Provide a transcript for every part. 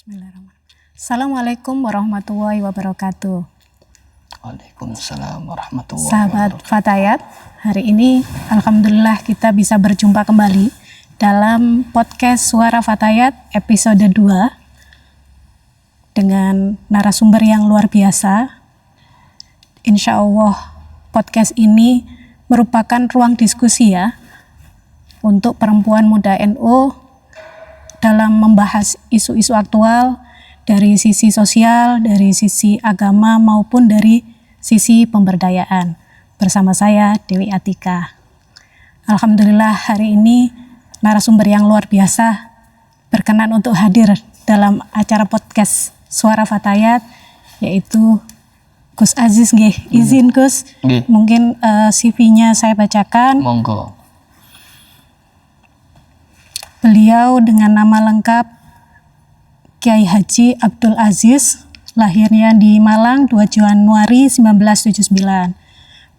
Bismillahirrahmanirrahim. Assalamualaikum warahmatullahi wabarakatuh. Waalaikumsalam warahmatullahi Sahabat wabarakatuh. Fatayat, hari ini alhamdulillah kita bisa berjumpa kembali dalam podcast Suara Fatayat episode 2 dengan narasumber yang luar biasa. Insya Allah podcast ini merupakan ruang diskusi ya untuk perempuan muda NU dalam membahas isu-isu aktual dari sisi sosial, dari sisi agama maupun dari sisi pemberdayaan. Bersama saya Dewi Atika. Alhamdulillah hari ini narasumber yang luar biasa berkenan untuk hadir dalam acara podcast Suara Fatayat, yaitu Gus Aziz nggih. Izin Gus, mungkin CV-nya saya bacakan. Monggo. Beliau dengan nama lengkap Kiai Haji Abdul Aziz, lahirnya di Malang 2 Januari 1979.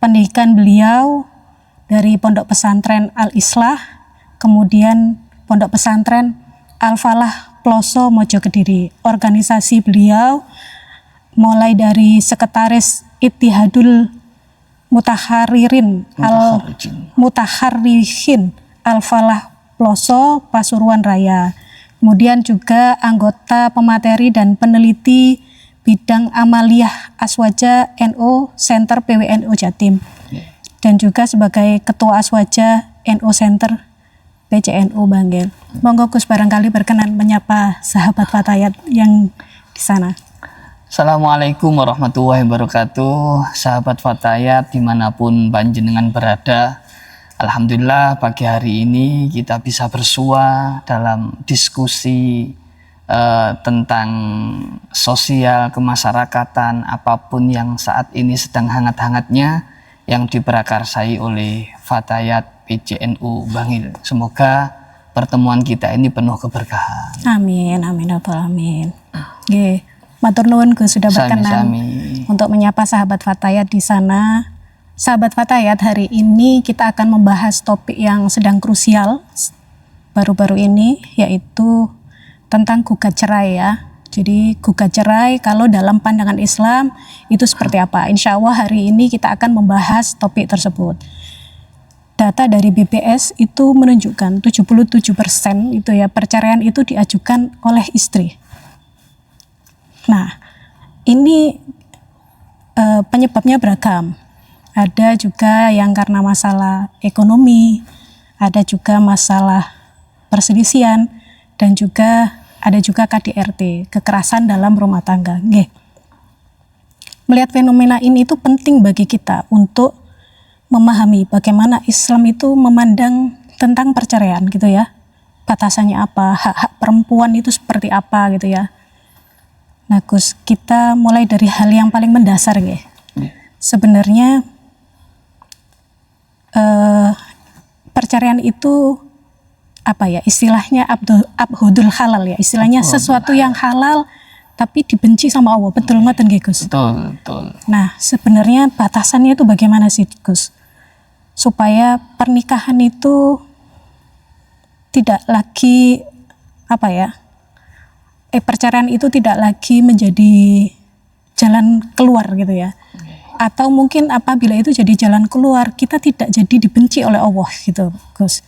Pendidikan beliau dari Pondok Pesantren Al-Islah, kemudian Pondok Pesantren Al-Falah Ploso Mojo Kediri. Organisasi beliau mulai dari Sekretaris Ittihadul Mutaharririn Al-Mutaharrihin Al-Falah Ploso Pasuruan Raya. Kemudian juga anggota pemateri dan peneliti bidang amaliyah Aswaja NU Center PWNU Jatim. Dan juga sebagai ketua Aswaja NU Center PCNU Bangil. Monggo Gus barangkali berkenan menyapa sahabat Fatayat yang di sana. Assalamualaikum warahmatullahi wabarakatuh. Sahabat Fatayat dimanapun panjenengan berada, alhamdulillah pagi hari ini kita bisa bersua dalam diskusi tentang sosial kemasyarakatan, apapun yang saat ini sedang hangat-hangatnya yang diprakarsai oleh Fatayat PCNU Bangil. Semoga pertemuan kita ini penuh keberkahan. Amin, amin, amin. Nggih, matur nuwun Gus sudah berkenan untuk menyapa sahabat Fatayat di sana. Sahabat Fatayat, hari ini kita akan membahas topik yang sedang krusial baru-baru ini, yaitu tentang gugat cerai ya. Jadi gugat cerai kalau dalam pandangan Islam itu seperti apa? Insya Allah hari ini kita akan membahas topik tersebut. Data dari BPS itu menunjukkan 77% itu ya perceraian itu diajukan oleh istri. Nah, ini penyebabnya beragam. Ada juga yang karena masalah ekonomi, ada juga masalah perselisihan, dan juga ada juga KDRT, kekerasan dalam rumah tangga. Nggih. Melihat fenomena ini itu penting bagi kita untuk memahami bagaimana Islam itu memandang tentang perceraian gitu ya. Batasannya apa, hak-hak perempuan itu seperti apa gitu ya. Nah Gus, kita mulai dari hal yang paling mendasar nggih. Sebenarnya perceraian itu apa ya istilahnya abhudul halal ya, istilahnya sesuatu yang halal tapi dibenci sama Allah. Betul ngoten nggih Gus? Betul. Nah sebenarnya batasannya itu bagaimana sih Gus supaya pernikahan itu tidak lagi apa ya perceraian itu tidak lagi menjadi jalan keluar gitu ya. Atau mungkin apabila itu jadi jalan keluar, kita tidak jadi dibenci oleh Allah gitu, Gus.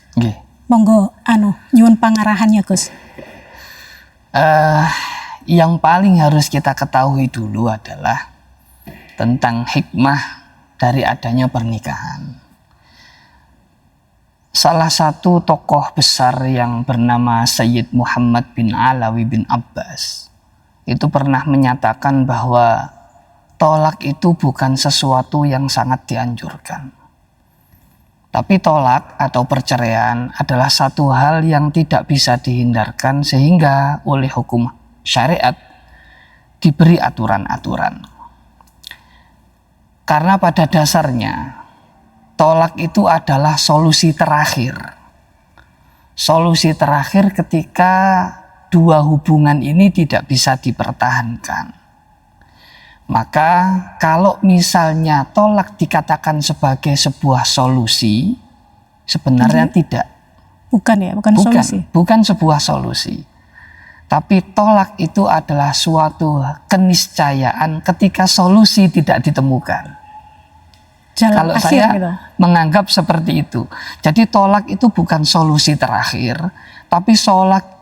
Monggo nyuwun pangarahannya, Gus. Yang paling harus kita ketahui dulu adalah tentang hikmah dari adanya pernikahan. Salah satu tokoh besar yang bernama Sayyid Muhammad bin Alawi bin Abbas itu pernah menyatakan bahwa tolak itu bukan sesuatu yang sangat dianjurkan. Tapi tolak atau perceraian adalah satu hal yang tidak bisa dihindarkan sehingga oleh hukum syariat diberi aturan-aturan. Karena pada dasarnya tolak itu adalah solusi terakhir. Solusi terakhir ketika dua hubungan ini tidak bisa dipertahankan. Maka kalau misalnya tolak dikatakan sebagai sebuah solusi, sebenarnya tidak. Bukan ya, bukan solusi. Bukan sebuah solusi. Tapi tolak itu adalah suatu keniscayaan ketika solusi tidak ditemukan. Jalan Kalau akhir saya gitu. menganggap seperti itu. Jadi tolak itu bukan solusi terakhir, tapi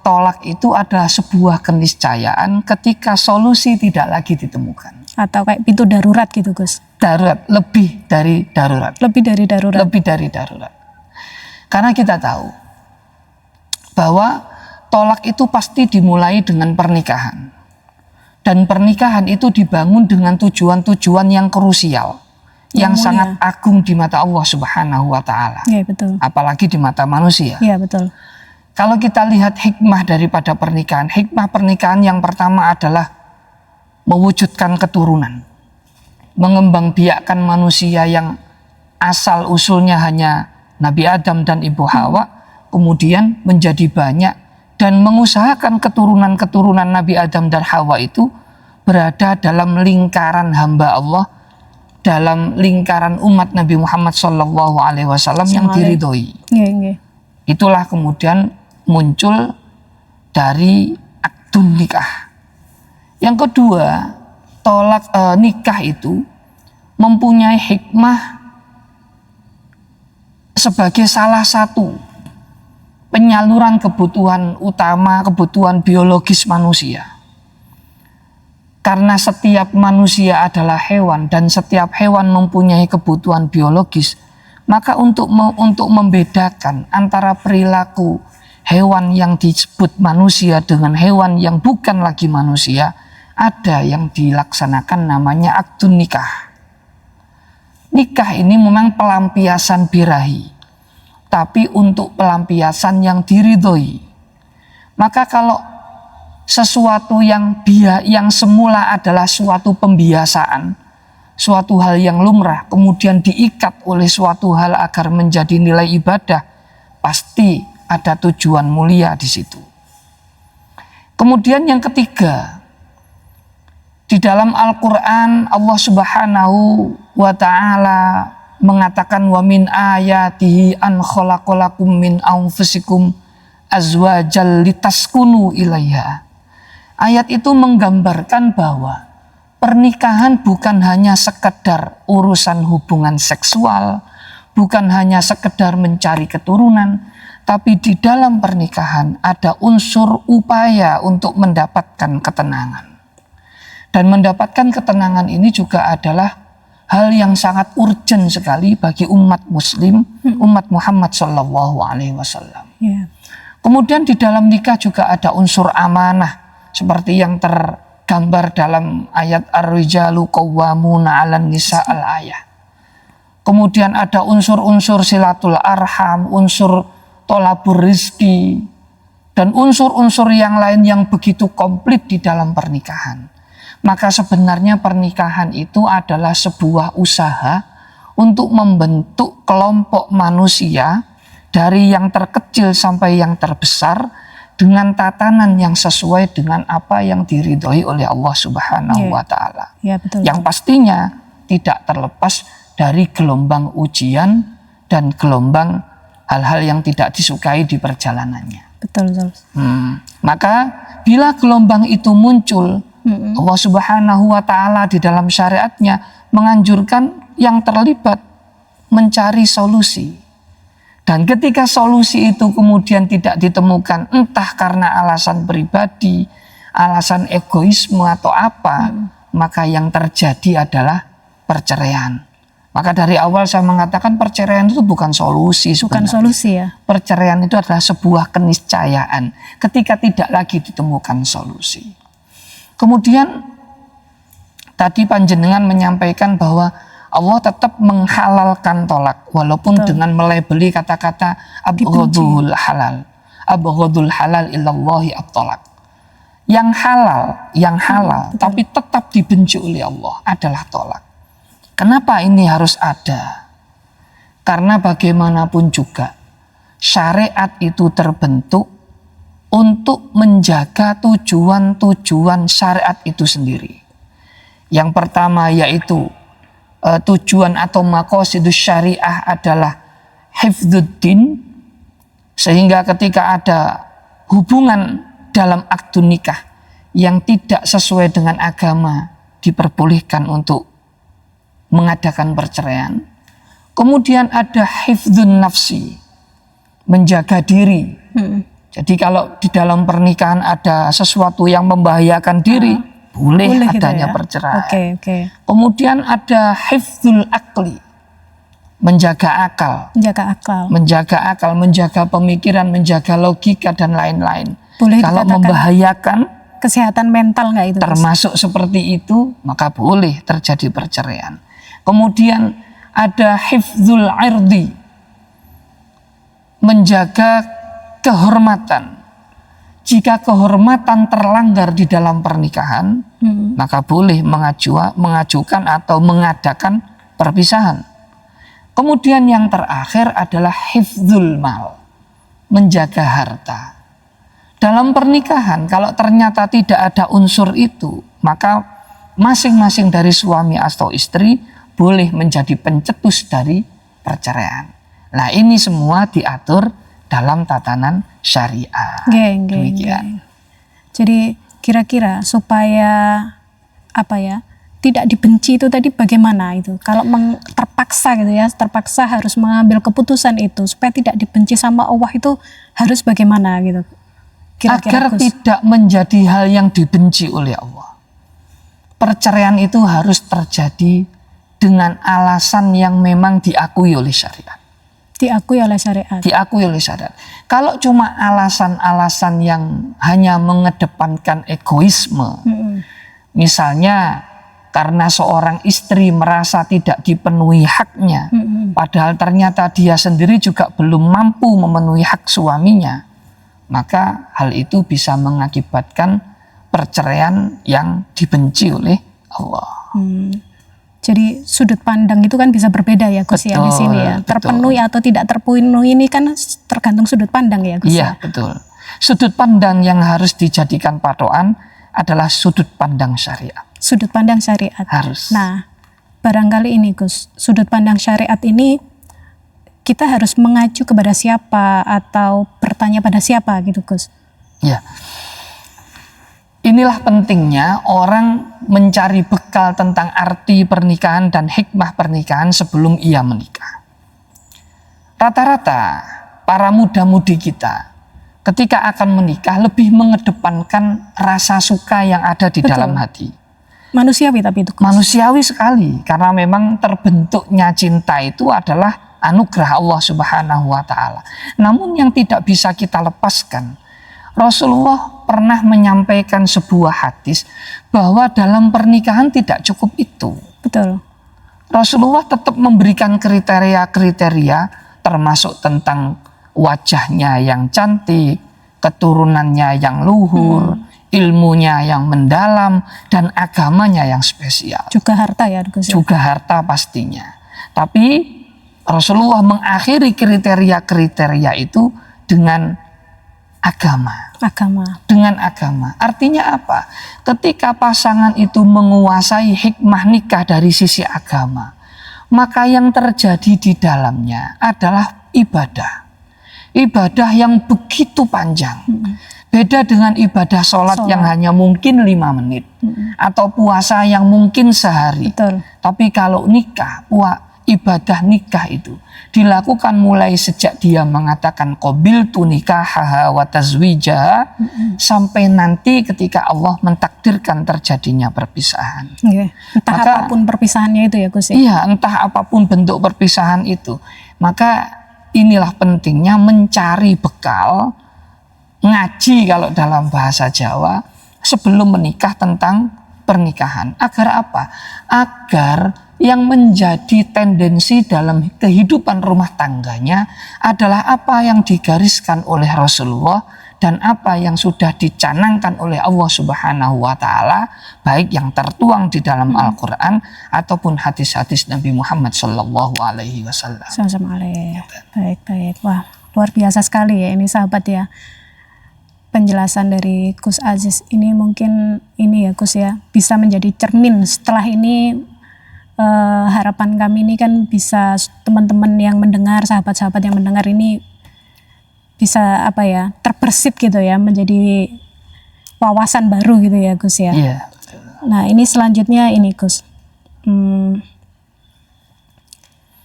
tolak itu adalah sebuah keniscayaan ketika solusi tidak lagi ditemukan. Atau kayak pintu darurat gitu, Gus. Darurat, lebih dari darurat. Lebih dari darurat. Lebih dari darurat. Karena kita tahu bahwa tolak itu pasti dimulai dengan pernikahan. Dan pernikahan itu dibangun dengan tujuan-tujuan yang krusial, yang mulia. sangat agung di mata Allah Subhanahu wa taala. Iya, betul. Apalagi di mata manusia. Iya, betul. Kalau kita lihat hikmah daripada pernikahan, hikmah pernikahan yang pertama adalah mewujudkan keturunan. Mengembangbiakkan manusia yang asal usulnya hanya Nabi Adam dan Ibu Hawa, kemudian menjadi banyak dan mengusahakan keturunan-keturunan Nabi Adam dan Hawa itu berada dalam lingkaran hamba Allah, dalam lingkaran umat Nabi Muhammad SAW yang diridhoi. Iya. Itulah kemudian muncul dari akdun nikah. Yang kedua, nikah itu mempunyai hikmah sebagai salah satu penyaluran kebutuhan utama, kebutuhan biologis manusia. Karena setiap manusia adalah hewan dan setiap hewan mempunyai kebutuhan biologis, maka untuk membedakan antara perilaku hewan yang disebut manusia dengan hewan yang bukan lagi manusia, ada yang dilaksanakan namanya akdun nikah. Nikah ini memang pelampiasan birahi, tapi untuk pelampiasan yang diridhoi. Maka kalau sesuatu yang semula adalah suatu pembiasaan, suatu hal yang lumrah, kemudian diikat oleh suatu hal agar menjadi nilai ibadah, pasti ada tujuan mulia di situ. Kemudian yang ketiga, di dalam Al-Quran Allah Subhanahu wa ta'ala mengatakan wa min ayatihi an khalaqalakum min anfusikum azwajal litaskunu ilaiha. Ayat itu menggambarkan bahwa pernikahan bukan hanya sekedar urusan hubungan seksual, bukan hanya sekedar mencari keturunan, tapi di dalam pernikahan ada unsur upaya untuk mendapatkan ketenangan. Dan mendapatkan ketenangan ini juga adalah hal yang sangat urgent sekali bagi umat muslim, umat Muhammad SAW. Yeah. Kemudian di dalam nikah juga ada unsur amanah, seperti yang tergambar dalam ayat Ar-Rijalu Qawwamuna 'alan Nisa al-ayah. Kemudian ada unsur-unsur silatul arham, unsur tolabur rizki, dan unsur-unsur yang lain yang begitu komplit di dalam pernikahan. Maka sebenarnya pernikahan itu adalah sebuah usaha untuk membentuk kelompok manusia dari yang terkecil sampai yang terbesar dengan tatanan yang sesuai dengan apa yang diridhoi oleh Allah Subhanahu wa ta'ala. Yeah, betul. Yang pastinya tidak terlepas dari gelombang ujian dan gelombang hal-hal yang tidak disukai di perjalanannya. Betul. Maka bila gelombang itu muncul, Allah Subhanahu wa ta'ala di dalam syariatnya menganjurkan yang terlibat mencari solusi. Dan ketika solusi itu kemudian tidak ditemukan, entah karena alasan pribadi, alasan egoisme atau apa, maka yang terjadi adalah perceraian. Maka dari awal saya mengatakan perceraian itu bukan solusi sebenarnya. Bukan solusi ya. Perceraian itu adalah sebuah keniscayaan ketika tidak lagi ditemukan solusi. Kemudian tadi panjenengan menyampaikan bahwa Allah tetap menghalalkan tolak walaupun dengan melabeli kata-kata abghadul halal. Abghadul halal illallahi at-tolak. Yang halal tapi tetap dibenci oleh Allah adalah tolak. Kenapa ini harus ada? Karena bagaimanapun juga syariat itu terbentuk untuk menjaga tujuan-tujuan syariat itu sendiri. Yang pertama yaitu tujuan atau maqasidus syariah adalah hifdzuddin, sehingga ketika ada hubungan dalam akad nikah yang tidak sesuai dengan agama diperbolehkan untuk mengadakan perceraian. Kemudian ada hifdzun nafsi, menjaga diri. Jadi kalau di dalam pernikahan ada sesuatu yang membahayakan diri, boleh adanya gitu ya? perceraian. Oke. Kemudian ada hifdzul akli, menjaga akal, menjaga pemikiran, menjaga logika dan lain-lain. Boleh kalau dikatakan membahayakan kesehatan mental nggak itu? termasuk seperti itu, maka boleh terjadi perceraian. Kemudian ada hifdzul irdi, menjaga kehormatan. Jika kehormatan terlanggar di dalam pernikahan, maka boleh mengajukan atau mengadakan perpisahan. Kemudian yang terakhir adalah hifdzul mal, menjaga harta. Dalam pernikahan kalau ternyata tidak ada unsur itu, maka masing-masing dari suami atau istri boleh menjadi pencetus dari perceraian. Nah, ini semua diatur dalam tatanan syariah. Demikian. Jadi kira-kira supaya tidak dibenci itu tadi bagaimana itu? Kalau terpaksa gitu ya, terpaksa harus mengambil keputusan itu supaya tidak dibenci sama Allah itu harus bagaimana gitu? Kira-kira agar tidak menjadi hal yang dibenci oleh Allah. Perceraian itu harus terjadi dengan alasan yang memang diakui oleh syariat. Diakui oleh syariat. Diakui oleh syariat. Kalau cuma alasan-alasan yang hanya mengedepankan egoisme, misalnya karena seorang istri merasa tidak dipenuhi haknya, padahal ternyata dia sendiri juga belum mampu memenuhi hak suaminya, maka hal itu bisa mengakibatkan perceraian yang dibenci oleh Allah. Jadi sudut pandang itu kan bisa berbeda ya Gus ya di sini ya. Terpenuhi atau tidak terpenuhi ini kan tergantung sudut pandang ya Gus. Iya, betul. Sudut pandang yang harus dijadikan patokan adalah sudut pandang syariat. Sudut pandang syariat. Harus. Nah, barangkali ini Gus, sudut pandang syariat ini kita harus mengacu kepada siapa atau bertanya pada siapa gitu Gus? Ya. Inilah pentingnya orang mencari bekal tentang arti pernikahan dan hikmah pernikahan sebelum ia menikah. Rata-rata para muda-mudi kita ketika akan menikah lebih mengedepankan rasa suka yang ada di dalam hati. Manusiawi tapi itu Gus. Manusiawi sekali, karena memang terbentuknya cinta itu adalah anugerah Allah Subhanahu wa Ta'ala. Namun yang tidak bisa kita lepaskan, Rasulullah pernah menyampaikan sebuah hadis bahwa dalam pernikahan tidak cukup itu. Betul. Rasulullah tetap memberikan kriteria-kriteria termasuk tentang wajahnya yang cantik, keturunannya yang luhur, ilmunya yang mendalam, dan agamanya yang spesial. Juga harta ya Gus. Juga harta pastinya. Tapi Rasulullah mengakhiri kriteria-kriteria itu dengan agama. Dengan agama. Artinya apa? Ketika pasangan itu menguasai hikmah nikah dari sisi agama, maka yang terjadi di dalamnya adalah ibadah. Ibadah yang begitu panjang. Beda dengan ibadah sholat yang hanya mungkin 5 menit. Atau puasa yang mungkin sehari. Betul. Tapi kalau nikah, ibadah nikah itu dilakukan mulai sejak dia mengatakan qabiltu nikahaha wa tazwijaha sampai nanti ketika Allah mentakdirkan terjadinya perpisahan. Entah apapun perpisahannya itu ya Gus ya? Iya, entah apapun bentuk perpisahan itu. Maka inilah pentingnya mencari bekal, ngaji kalau dalam bahasa Jawa, sebelum menikah tentang pernikahan. Agar apa? Agar yang menjadi tendensi dalam kehidupan rumah tangganya adalah apa yang digariskan oleh Rasulullah dan apa yang sudah dicanangkan oleh Allah Subhanahu wa Ta'ala, baik yang tertuang di dalam Al-Quran ataupun hadis-hadis Nabi Muhammad Sallallahu Alaihi Wasallam. Baik. Wah, luar biasa sekali ya ini sahabat ya. Penjelasan dari Gus Aziz ini mungkin ini ya Gus ya, bisa menjadi cermin setelah ini. Harapan kami ini kan bisa teman-teman yang mendengar, sahabat-sahabat yang mendengar ini bisa terbersit gitu ya, menjadi wawasan baru gitu ya Gus ya. Iya. Nah ini selanjutnya ini Gus.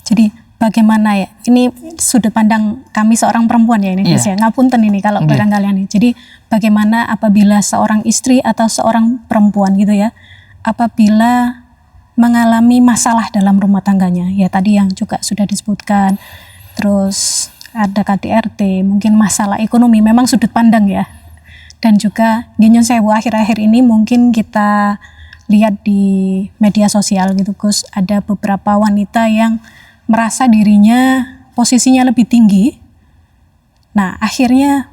Jadi bagaimana ya? Ini sudut pandang kami seorang perempuan ya ini Gus ya. Ngapunten ini kalau barangkali ini. Jadi bagaimana apabila seorang istri atau seorang perempuan gitu ya, apabila mengalami masalah dalam rumah tangganya, ya tadi yang juga sudah disebutkan, terus ada KDRT, mungkin masalah ekonomi, memang sudut pandang ya. Dan juga Nyun Sewu akhir-akhir ini mungkin kita lihat di media sosial gitu Gus, ada beberapa wanita yang merasa dirinya posisinya lebih tinggi, nah akhirnya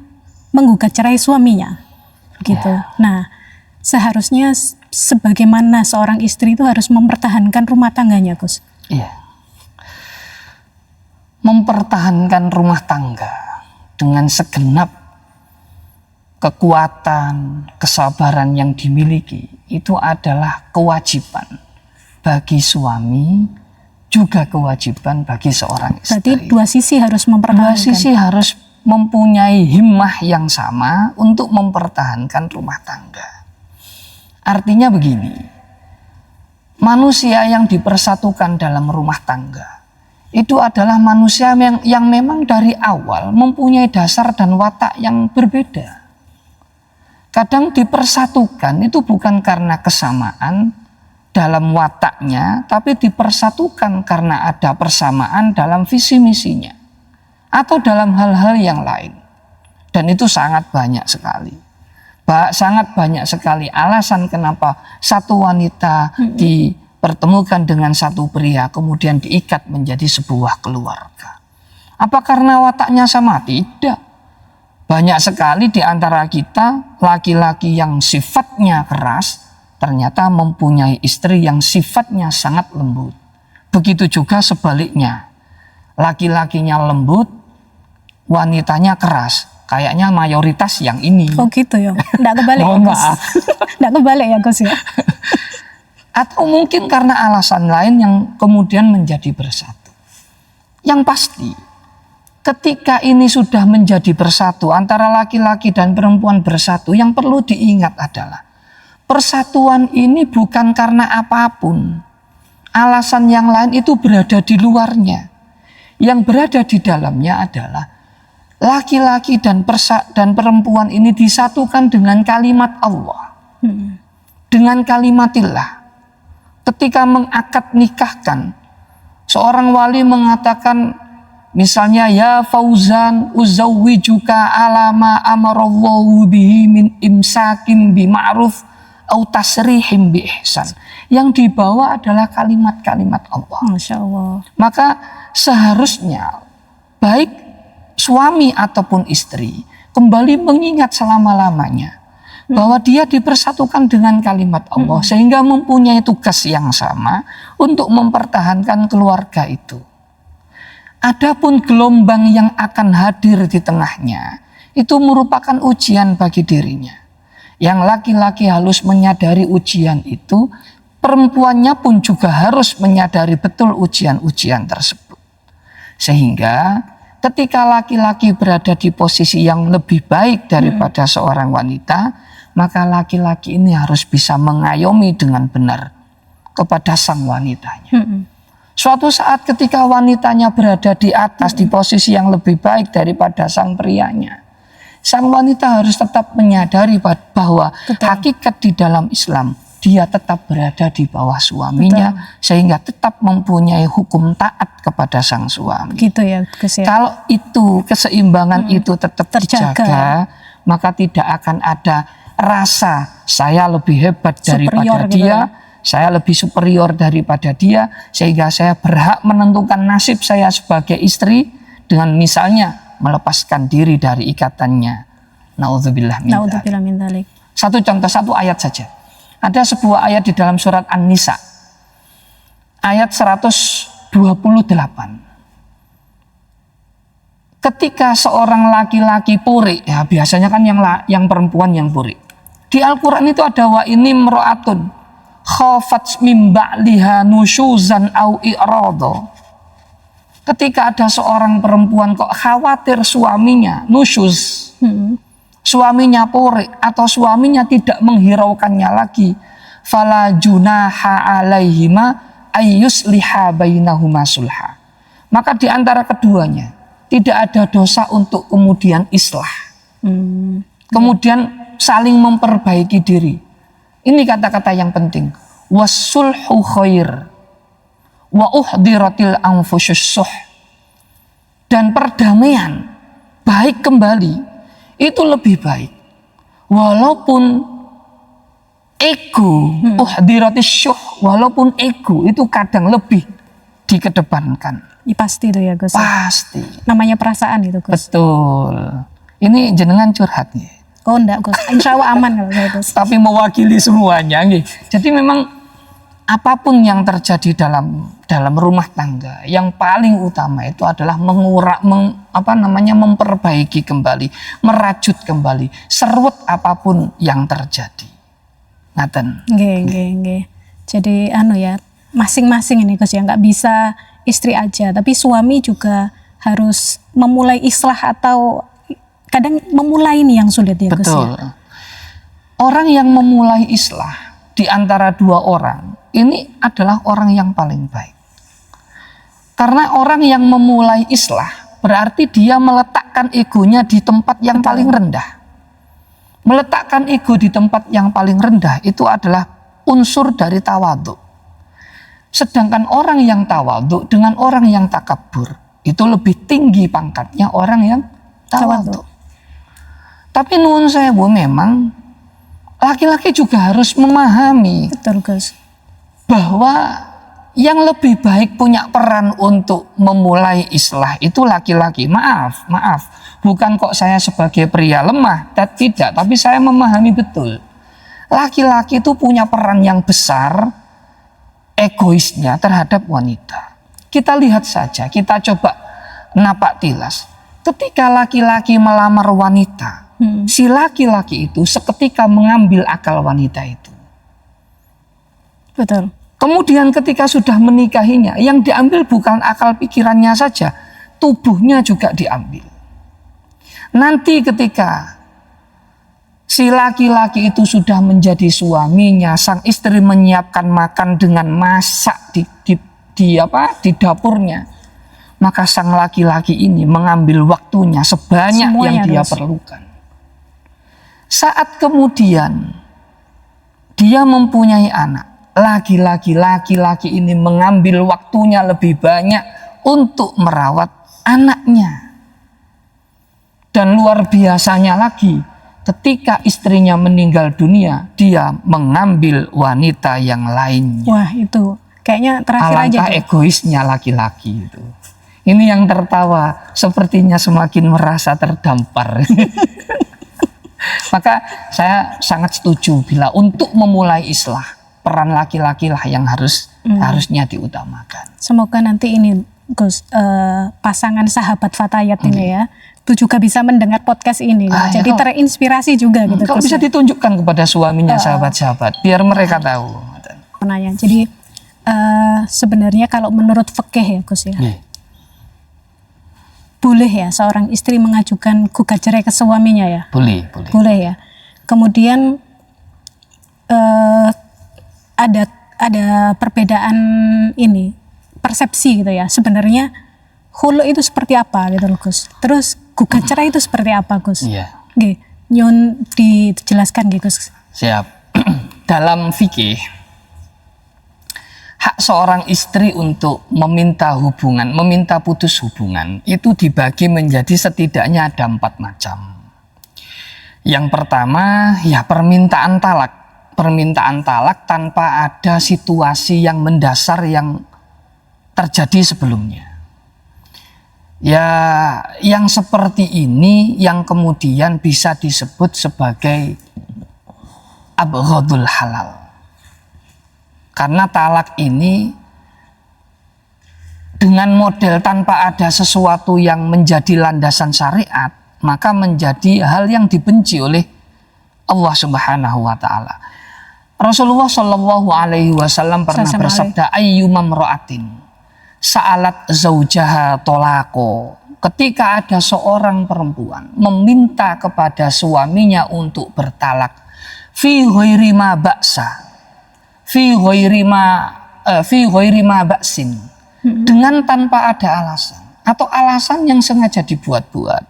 menggugat cerai suaminya gitu. Nah seharusnya sebagaimana seorang istri itu harus mempertahankan rumah tangganya Gus. Iya. Mempertahankan rumah tangga dengan segenap kekuatan, kesabaran yang dimiliki itu adalah kewajiban bagi suami, juga kewajiban bagi seorang istri. Berarti dua sisi harus mempertahankan. Dua sisi harus mempunyai himmah yang sama untuk mempertahankan rumah tangga. Artinya begini, manusia yang dipersatukan dalam rumah tangga itu adalah manusia yang memang dari awal mempunyai dasar dan watak yang berbeda. Kadang dipersatukan itu bukan karena kesamaan dalam wataknya, tapi dipersatukan karena ada persamaan dalam visi misinya atau dalam hal-hal yang lain. Dan itu sangat banyak sekali. Sangat banyak sekali alasan kenapa satu wanita dipertemukan dengan satu pria kemudian diikat menjadi sebuah keluarga. Apa karena wataknya sama? Tidak. Banyak sekali di antara kita laki-laki yang sifatnya keras ternyata mempunyai istri yang sifatnya sangat lembut. Begitu juga sebaliknya. Laki-lakinya lembut, wanitanya keras. Kayaknya mayoritas yang ini. Oh gitu ya, nggak kebalik ya Gus. Nggak kebalik ya Gus ya. Atau mungkin karena alasan lain yang kemudian menjadi bersatu. Yang pasti, ketika ini sudah menjadi bersatu, antara laki-laki dan perempuan bersatu, yang perlu diingat adalah persatuan ini bukan karena apapun. Alasan yang lain itu berada di luarnya. Yang berada di dalamnya adalah laki-laki dan perempuan ini disatukan dengan kalimat Allah. Dengan kalimatillah. Ketika mengakad nikahkan, seorang wali mengatakan misalnya, ya Fauzan uzawwijuka alama amarallahu bihi min imsakin bima'ruf au tasrihim bi ihsan. Yang dibawa adalah kalimat-kalimat Allah. Masya Allah. Maka seharusnya baik suami ataupun istri kembali mengingat selama-lamanya bahwa dia dipersatukan dengan kalimat Allah sehingga mempunyai tugas yang sama untuk mempertahankan keluarga itu. Adapun gelombang yang akan hadir di tengahnya itu merupakan ujian bagi dirinya. Yang laki-laki harus menyadari ujian itu, perempuannya pun juga harus menyadari betul ujian-ujian tersebut. Sehingga ketika laki-laki berada di posisi yang lebih baik daripada seorang wanita, maka laki-laki ini harus bisa mengayomi dengan benar kepada sang wanitanya. Suatu saat ketika wanitanya berada di atas, di posisi yang lebih baik daripada sang prianya, sang wanita harus tetap menyadari bahwa hakikat di dalam Islam, dia tetap berada di bawah suaminya, sehingga tetap mempunyai hukum taat kepada sang suami. Gitu ya Gus ya. Kalau itu keseimbangan itu tetap dijaga, maka tidak akan ada rasa saya lebih hebat daripada dia, saya lebih superior daripada dia, sehingga saya berhak menentukan nasib saya sebagai istri dengan misalnya melepaskan diri dari ikatannya. Naudzubillah min dzalik. Satu contoh, satu ayat saja. Ada sebuah ayat di dalam surat An-Nisa, ayat 128. Ketika seorang laki-laki puri, ya biasanya kan yang perempuan yang puri. Di Al-Quran itu ada wa ini mro'atun khafat min ba'liha nusyuzan au i'rada. Ketika ada seorang perempuan kok khawatir suaminya nusyuz, suaminya porik atau suaminya tidak menghiraukannya lagi, fala junaha alaihima ayyusliha bainahuma sulha. Maka di antara keduanya tidak ada dosa untuk kemudian islah. Kemudian saling memperbaiki diri. Ini kata-kata yang penting. Wasulhu khair wa uhdiratil anfusus suh. Dan perdamaian baik kembali itu lebih baik. Walaupun ego, uhdiratis syuh, walaupun ego itu kadang lebih dikedepankan. Ya, pasti itu ya Gus. Pasti. Namanya perasaan itu Gus. Betul. Ini jenengan curhat nih. Oh enggak Gus, insya Allah aman kalau saya Gus. Tapi mewakili semuanya nih. Jadi memang apapun yang terjadi dalam rumah tangga, yang paling utama itu adalah memperbaiki kembali, merajut kembali, serut apapun yang terjadi. Ngaten. Nggih. Jadi ya, masing-masing ini Gus ya, nggak bisa istri aja, tapi suami juga harus memulai islah atau kadang memulai ini yang sulit ya Gus. Betul. Ya. Orang yang memulai islah di antara dua orang ini adalah orang yang paling baik. Karena orang yang memulai islah berarti dia meletakkan egonya di tempat yang paling rendah. Meletakkan ego di tempat yang paling rendah itu adalah unsur dari tawadhu. Sedangkan orang yang tawadhu dengan orang yang takabur itu lebih tinggi pangkatnya orang yang tawadhu. Tapi nuwun sewu, memang laki-laki juga harus memahami, betul Gus, bahwa yang lebih baik punya peran untuk memulai islah itu laki-laki. Maaf, bukan kok saya sebagai pria lemah, tidak, tapi saya memahami betul. Laki-laki itu punya peran yang besar egoisnya terhadap wanita. Kita lihat saja, kita coba napak tilas. Ketika laki-laki melamar wanita, si laki-laki itu seketika mengambil akal wanita itu. Betul. Kemudian ketika sudah menikahinya, yang diambil bukan akal pikirannya saja, tubuhnya juga diambil. Nanti ketika si laki-laki itu sudah menjadi suaminya, sang istri menyiapkan makan dengan masak di dapurnya, maka sang laki-laki ini mengambil waktunya sebanyak semuanya yang dia perlukan. Saat kemudian dia mempunyai anak, laki-laki ini mengambil waktunya lebih banyak untuk merawat anaknya. Dan luar biasanya lagi, ketika istrinya meninggal dunia, dia mengambil wanita yang lainnya. Wah, itu kayaknya terakhir aja. Alangkah egoisnya laki-laki itu. Ini yang tertawa sepertinya semakin merasa terdampar. Maka saya sangat setuju bila untuk memulai islah, peran laki-laki lah yang harusnya diutamakan. Semoga nanti ini Gus, pasangan sahabat Fatayat ini ya, itu juga bisa mendengar podcast ini. Jadi ya, terinspirasi juga gitu. Kalau bisa ditunjukkan kepada suaminya, sahabat-sahabat, biar mereka tahu. Jadi sebenarnya kalau menurut fikih ya Gus ya, boleh ya seorang istri mengajukan gugat cerai ke suaminya ya? Boleh ya. Kemudian ada perbedaan ini, persepsi gitu ya. Sebenarnya khulu itu seperti apa gitu loh Gus. Terus gugat cerai itu seperti apa Gus? Iya. Nggih, nyun dijelaskan gitu Gus. Siap. Dalam fikih, hak seorang istri untuk meminta putus hubungan itu dibagi menjadi setidaknya ada 4 macam. Yang pertama ya permintaan talak. Permintaan talak tanpa ada situasi yang mendasar yang terjadi sebelumnya. Ya, yang seperti ini yang kemudian bisa disebut sebagai abghadul halal. Karena talak ini dengan model tanpa ada sesuatu yang menjadi landasan syariat, maka menjadi hal yang dibenci oleh Allah Subhanahu wa taala. Rasulullah Shallallahu alaihi wasallam pernah bersabda, ayyumam ra'atin sa'alat zaujaha tolako ketika ada seorang perempuan meminta kepada suaminya untuk bertalak fi ghairi ma ba'sa, fi ghairi ma ba'sin, dengan tanpa ada alasan atau alasan yang sengaja dibuat-buat,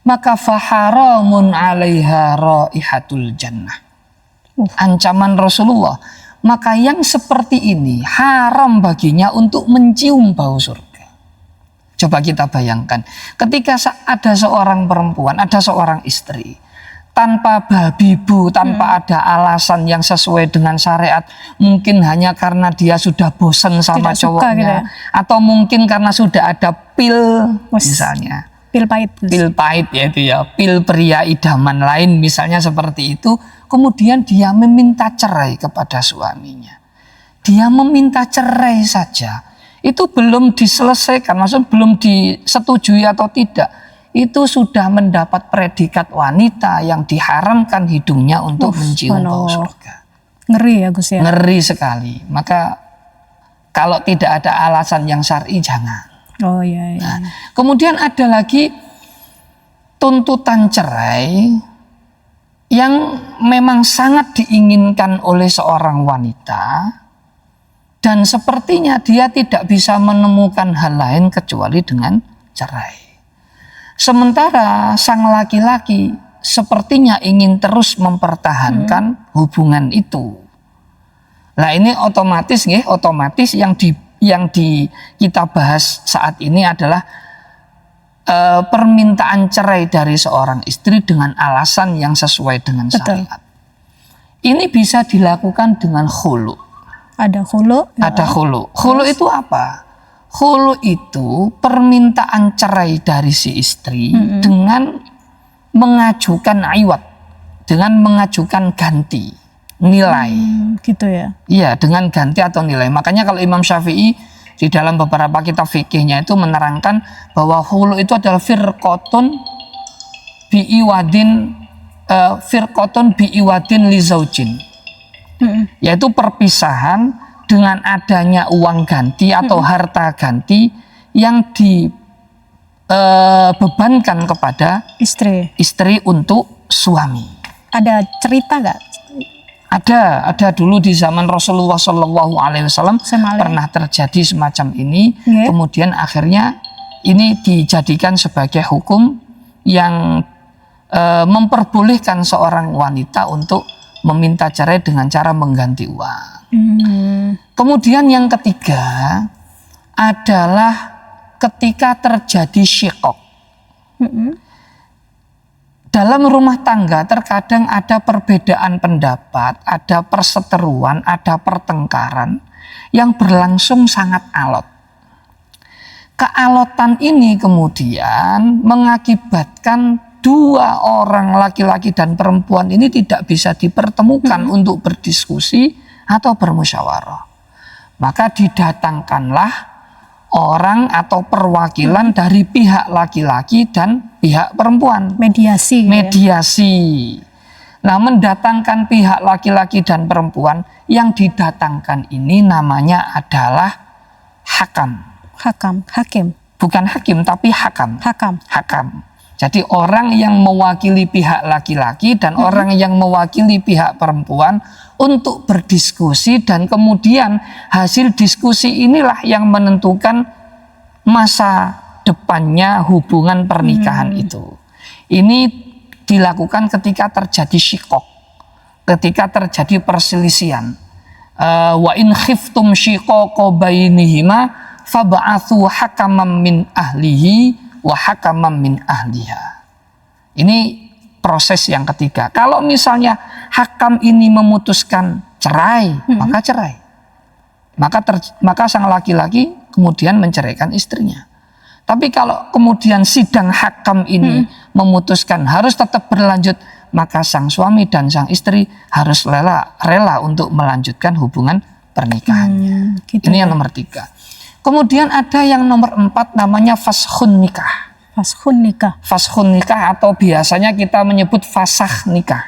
maka faharamun 'alaiha raihatul jannah. Ancaman Rasulullah, maka yang seperti ini haram baginya untuk mencium bau surga. Coba kita bayangkan, ketika ada seorang perempuan, ada seorang istri, tanpa babibu, tanpa ada alasan yang sesuai dengan syariat, mungkin hanya karena dia sudah bosan sama cowoknya, atau mungkin karena sudah ada pil misalnya, pil pahit yaitu ya, pil pria idaman lain misalnya seperti itu, kemudian dia meminta cerai kepada suaminya. Dia meminta cerai saja, itu belum diselesaikan, maksudnya belum disetujui atau tidak, itu sudah mendapat predikat wanita yang diharamkan hidungnya untuk mencium bau surga. Ngeri ya Gus ya? Ngeri sekali. Maka kalau tidak ada alasan yang syar'i jangan. Oh iya. Nah, kemudian ada lagi tuntutan cerai yang memang sangat diinginkan oleh seorang wanita, dan sepertinya dia tidak bisa menemukan hal lain kecuali dengan cerai. Sementara sang laki-laki sepertinya ingin terus mempertahankan hubungan itu. Nah ini otomatis yang kita bahas saat ini adalah permintaan cerai dari seorang istri dengan alasan yang sesuai dengan syariat. Ini bisa dilakukan dengan khulu. Ada khulu? Ya. Ada khulu. Khulu itu apa? Khulu itu permintaan cerai dari si istri dengan mengajukan iwat, dengan mengajukan ganti nilai. Gitu ya? Iya, dengan ganti atau nilai. Makanya kalau Imam Syafi'i di dalam beberapa kitab fikihnya itu menerangkan bahwa khulu itu adalah firqotun bi'iwadin li zaujin, yaitu perpisahan dengan adanya uang ganti atau harta ganti yang dibebankan kepada istri untuk suami. Ada cerita nggak? Ada dulu di zaman Rasulullah Shallallahu Alaihi Wasallam pernah terjadi semacam ini. Kemudian akhirnya ini dijadikan sebagai hukum yang memperbolehkan seorang wanita untuk meminta cerai dengan cara mengganti uang. Kemudian yang ketiga adalah ketika terjadi syikok. Dalam rumah tangga terkadang ada perbedaan pendapat, ada perseteruan, ada pertengkaran yang berlangsung sangat alot. Kealotan ini kemudian mengakibatkan dua orang laki-laki dan perempuan ini tidak bisa dipertemukan untuk berdiskusi atau bermusyawarah. Maka didatangkanlah orang atau perwakilan dari pihak laki-laki dan pihak perempuan. Mediasi. Nah, mendatangkan pihak laki-laki dan perempuan, yang didatangkan ini namanya adalah hakim. Bukan hakim tapi hakam. Jadi orang yang mewakili pihak laki-laki dan orang yang mewakili pihak perempuan untuk berdiskusi, dan kemudian hasil diskusi inilah yang menentukan masa depannya hubungan pernikahan itu. Ini dilakukan ketika terjadi syikok, ketika terjadi perselisihan. Wa in khiftum syiqaqa bainihima fab'atsu hakaman min ahlihi wa hakaman min ahliha. Ini proses yang ketiga. Kalau misalnya hakam ini memutuskan cerai, maka cerai. Maka sang laki-laki kemudian menceraikan istrinya. Tapi kalau kemudian sidang hakam ini memutuskan harus tetap berlanjut, maka sang suami dan sang istri harus rela untuk melanjutkan hubungan pernikahannya. Gitu ini yang nomor 3. Kemudian ada yang nomor 4 namanya fashun nikah. Fashun nikah atau biasanya kita menyebut fasakh nikah.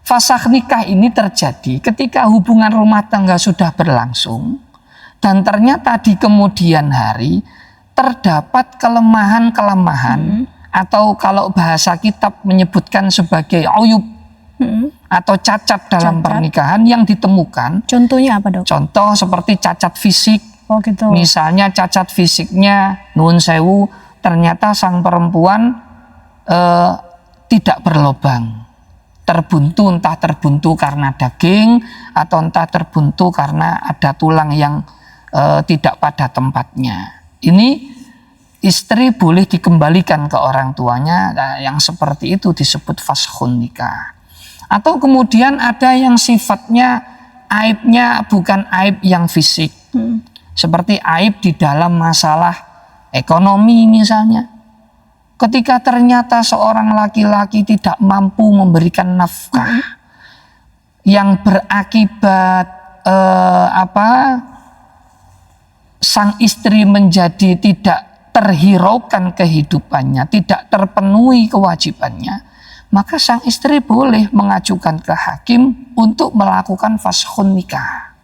Fasakh nikah ini terjadi ketika hubungan rumah tangga sudah berlangsung dan ternyata di kemudian hari terdapat kelemahan-kelemahan atau kalau bahasa kitab menyebutkan sebagai uyub atau cacat dalam pernikahan yang ditemukan. Contohnya apa, Dok? Contoh seperti cacat fisik. Oh gitu. Misalnya cacat fisiknya nuwun sewu, ternyata sang perempuan tidak berlobang, terbuntu, entah terbuntu karena daging atau entah terbuntu karena ada tulang yang tidak pada tempatnya. Ini istri boleh dikembalikan ke orang tuanya. Nah, yang seperti itu disebut fashkhun nikah. Atau kemudian ada yang sifatnya aibnya bukan aib yang fisik, seperti aib di dalam masalah ekonomi misalnya. Ketika ternyata seorang laki-laki tidak mampu memberikan nafkah yang berakibat sang istri menjadi tidak terhiraukan kehidupannya, tidak terpenuhi kewajibannya, maka sang istri boleh mengajukan ke hakim untuk melakukan fashkhun nikah.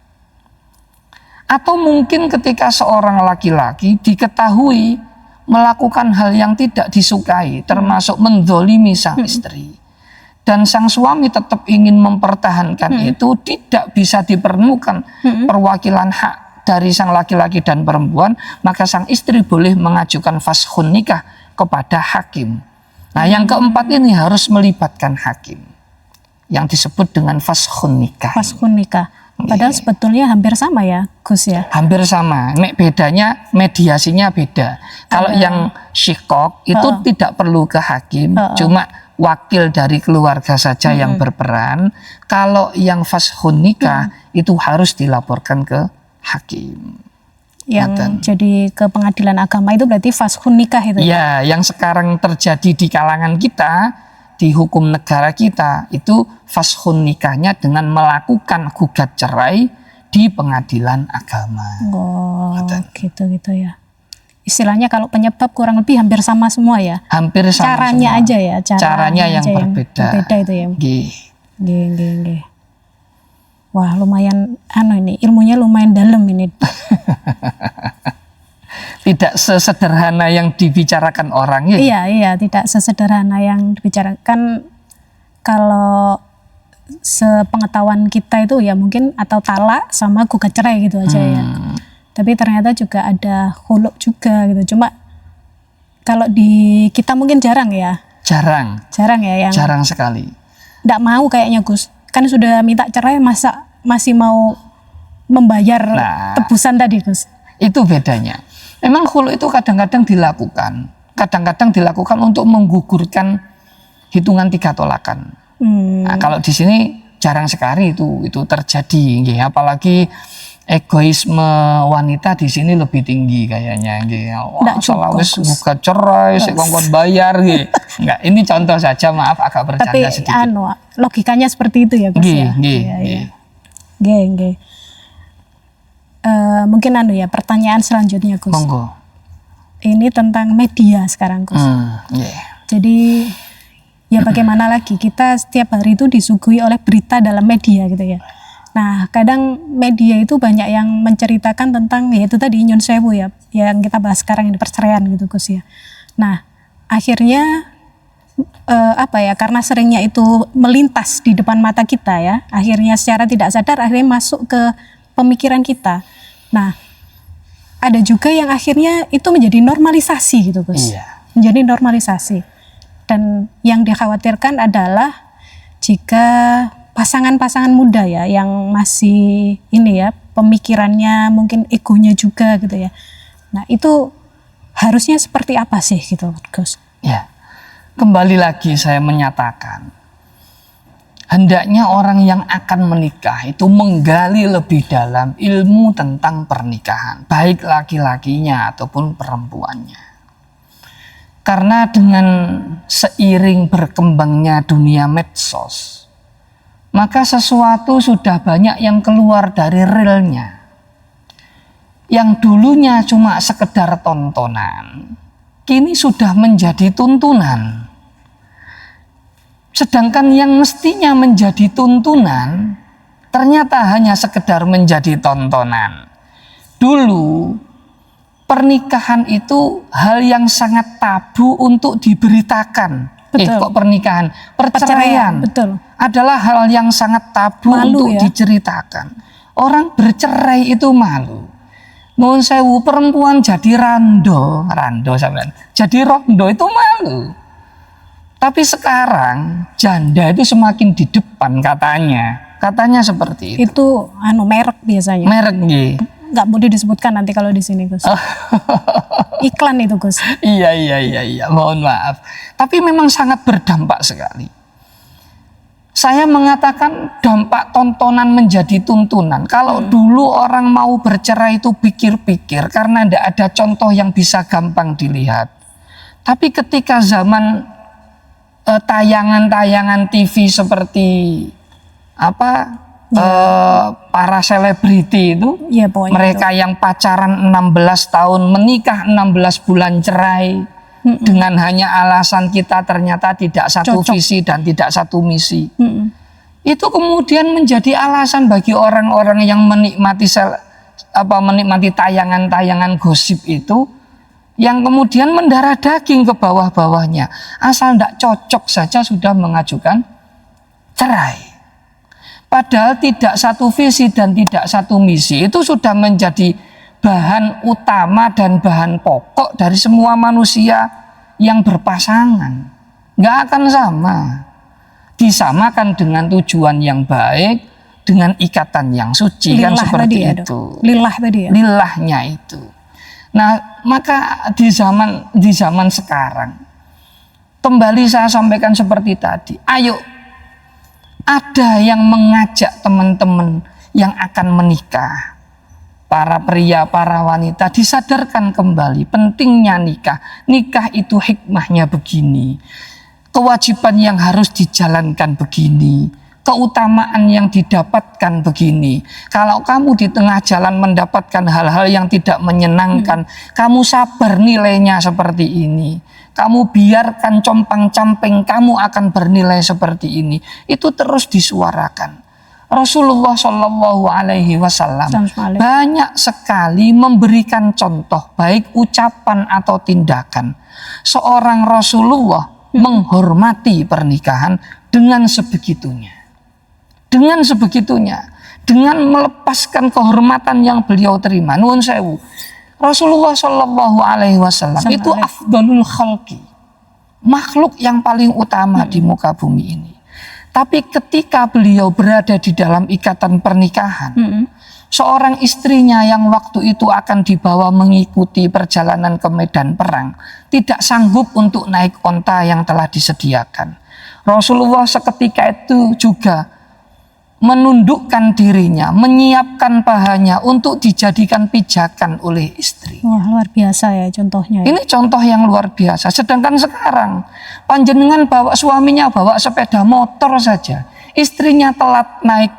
Atau mungkin ketika seorang laki-laki diketahui melakukan hal yang tidak disukai, termasuk mendolimi sang istri, dan sang suami tetap ingin mempertahankan itu, tidak bisa dipertemukan perwakilan hak dari sang laki-laki dan perempuan, maka sang istri boleh mengajukan fashkhun nikah kepada hakim. Nah, yang keempat ini harus melibatkan hakim, yang disebut dengan fashkhun nikah. Fashkhun nikah. Padahal sebetulnya hampir sama ya, Gus ya. Hampir sama. Bedanya mediasinya beda. Kalau yang syikok itu tidak perlu ke hakim, cuma wakil dari keluarga saja yang berperan. Kalau yang fashkhun nikah itu harus dilaporkan ke hakim. Yang jadi ke pengadilan agama itu berarti fashkhun nikah itu. Ya, yang sekarang terjadi di kalangan kita, di hukum negara kita, itu fashkhun nikahnya dengan melakukan gugat cerai di pengadilan agama. Oh, gitu ya. Istilahnya kalau penyebab kurang lebih hampir sama semua ya. Hampir sama. Caranya semua. aja ya. Caranya yang berbeda. Berbeda itu ya. Nggih. Wah, lumayan ini ilmunya lumayan dalam ini. Tidak sesederhana yang dibicarakan orang ya. Iya, tidak sesederhana yang dibicarakan. Kalau sepengetahuan kita itu ya mungkin atau talak sama gugat cerai gitu aja ya. Tapi ternyata juga ada khulu juga gitu. Cuma kalau di kita mungkin jarang ya. Jarang ya yang. Jarang sekali. Nggak mau kayaknya, Gus. Kan sudah minta cerai, masa masih mau membayar tebusan tadi, Gus? Itu bedanya. Memang khulu itu kadang-kadang dilakukan. Kadang-kadang dilakukan untuk menggugurkan hitungan 3 tolakan. Nah, kalau di sini jarang sekali itu terjadi, nggih. Apalagi egoisme wanita di sini lebih tinggi kayaknya, nggih. Salah wis buka cerai, sik kongkon bayar, nggih. Enggak, ini contoh saja, maaf agak bercanda sedikit. Tapi logikanya seperti itu ya, Gus ya. Nggih. Mungkin ya pertanyaan selanjutnya, Gus. Monggo. Ini tentang media sekarang, Gus. Jadi ya bagaimana lagi, kita setiap hari itu disuguhi oleh berita dalam media gitu ya. Nah, kadang media itu banyak yang menceritakan tentang ya itu tadi nyun sewu ya, yang kita bahas sekarang ini, perceraian gitu, Gus ya. Nah, akhirnya karena seringnya itu melintas di depan mata kita ya, akhirnya secara tidak sadar akhirnya masuk ke pemikiran kita. Nah, ada juga yang akhirnya itu menjadi normalisasi gitu, Gus. Iya. Menjadi normalisasi. Dan yang dikhawatirkan adalah jika pasangan-pasangan muda ya yang masih ini ya pemikirannya mungkin egonya juga gitu ya. Nah, itu harusnya seperti apa sih gitu, Gus? Ya. Kembali lagi saya menyatakan, hendaknya orang yang akan menikah itu menggali lebih dalam ilmu tentang pernikahan, baik laki-lakinya ataupun perempuannya. Karena dengan seiring berkembangnya dunia medsos, maka sesuatu sudah banyak yang keluar dari realnya. Yang dulunya cuma sekedar tontonan, kini sudah menjadi tuntunan. Sedangkan yang mestinya menjadi tuntunan, ternyata hanya sekedar menjadi tontonan. Dulu, pernikahan itu hal yang sangat tabu untuk diberitakan. Betul. Kok pernikahan? Perceraian betul. adalah hal yang sangat tabu Malu, untuk ya? diceritakan. Orang bercerai itu malu. Nuwun sewu, perempuan jadi rando sampean. Jadi rondo itu malu. Tapi sekarang janda itu semakin di depan katanya. Katanya seperti itu. Itu merek biasanya. Merek nggih. Nggak boleh disebutkan nanti kalau di sini, Gus. Iklan itu, Gus. Iya. Mohon maaf. Tapi memang sangat berdampak sekali. Saya mengatakan dampak tontonan menjadi tuntunan. Kalau dulu orang mau bercerai itu pikir-pikir karena tidak ada contoh yang bisa gampang dilihat. Tapi ketika zaman tayangan-tayangan TV seperti para selebriti itu, Ya, pokoknya mereka yang pacaran 16 tahun menikah 16 bulan cerai dengan hanya alasan kita ternyata tidak satu Cocok. visi dan tidak satu misi. Itu kemudian menjadi alasan bagi orang-orang yang menikmati menikmati tayangan-tayangan gosip itu, yang kemudian mendarah daging ke bawah-bawahnya. Asal tidak cocok saja sudah mengajukan cerai. Padahal tidak satu visi dan tidak satu misi itu sudah menjadi bahan utama dan bahan pokok dari semua manusia yang berpasangan. Nggak akan sama. Disamakan dengan tujuan yang baik, dengan ikatan yang suci. Lillah kan seperti tadi ya, itu. Lillah tadi ya. Lillahnya itu. Nah, maka di zaman sekarang kembali saya sampaikan seperti tadi. Ayo, ada yang mengajak teman-teman yang akan menikah, para pria, para wanita, disadarkan kembali pentingnya nikah. Nikah itu hikmahnya begini, kewajiban yang harus dijalankan begini, keutamaan yang didapatkan begini. Kalau kamu di tengah jalan mendapatkan hal-hal yang tidak menyenangkan, kamu sabar, nilainya seperti ini. Kamu biarkan compang-camping, kamu akan bernilai seperti ini. Itu terus disuarakan. Rasulullah Shallallahu Alaihi Wasallam banyak sekali memberikan contoh, baik ucapan atau tindakan. Seorang Rasulullah menghormati pernikahan dengan sebegitunya. Dengan sebegitunya, dengan melepaskan kehormatan yang beliau terima. Nuwun sewu. Rasulullah Shallallahu Alaihi Wasallam itu afdalul khalqi, makhluk yang paling utama di muka bumi ini. Tapi ketika beliau berada di dalam ikatan pernikahan, seorang istrinya yang waktu itu akan dibawa mengikuti perjalanan ke medan perang tidak sanggup untuk naik onta yang telah disediakan. Rasulullah seketika itu juga menundukkan dirinya, menyiapkan pahanya untuk dijadikan pijakan oleh istri. Wah, luar biasa ya contohnya. Ini contoh yang luar biasa. Sedangkan sekarang panjenengan suaminya bawa sepeda motor saja, istrinya telat naik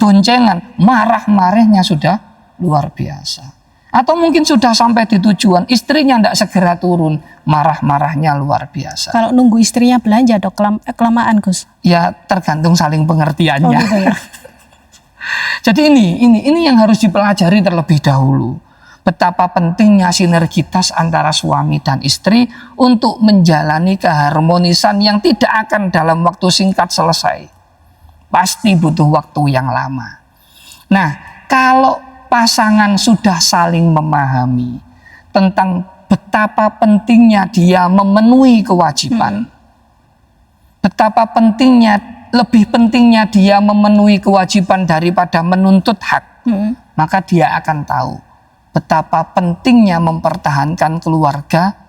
boncengan, marah-marahnya sudah luar biasa. Atau mungkin sudah sampai di tujuan, istrinya tidak segera turun, marah-marahnya luar biasa. Kalau nunggu istrinya belanja, Dok, kelamaan, Gus? Ya tergantung saling pengertiannya. Oh, gitu ya. Jadi ini yang harus dipelajari terlebih dahulu. Betapa pentingnya sinergitas antara suami dan istri untuk menjalani keharmonisan yang tidak akan dalam waktu singkat selesai. Pasti butuh waktu yang lama. Nah, kalau pasangan sudah saling memahami tentang betapa pentingnya dia memenuhi kewajiban, betapa lebih pentingnya dia memenuhi kewajiban daripada menuntut hak, maka dia akan tahu betapa pentingnya mempertahankan keluarga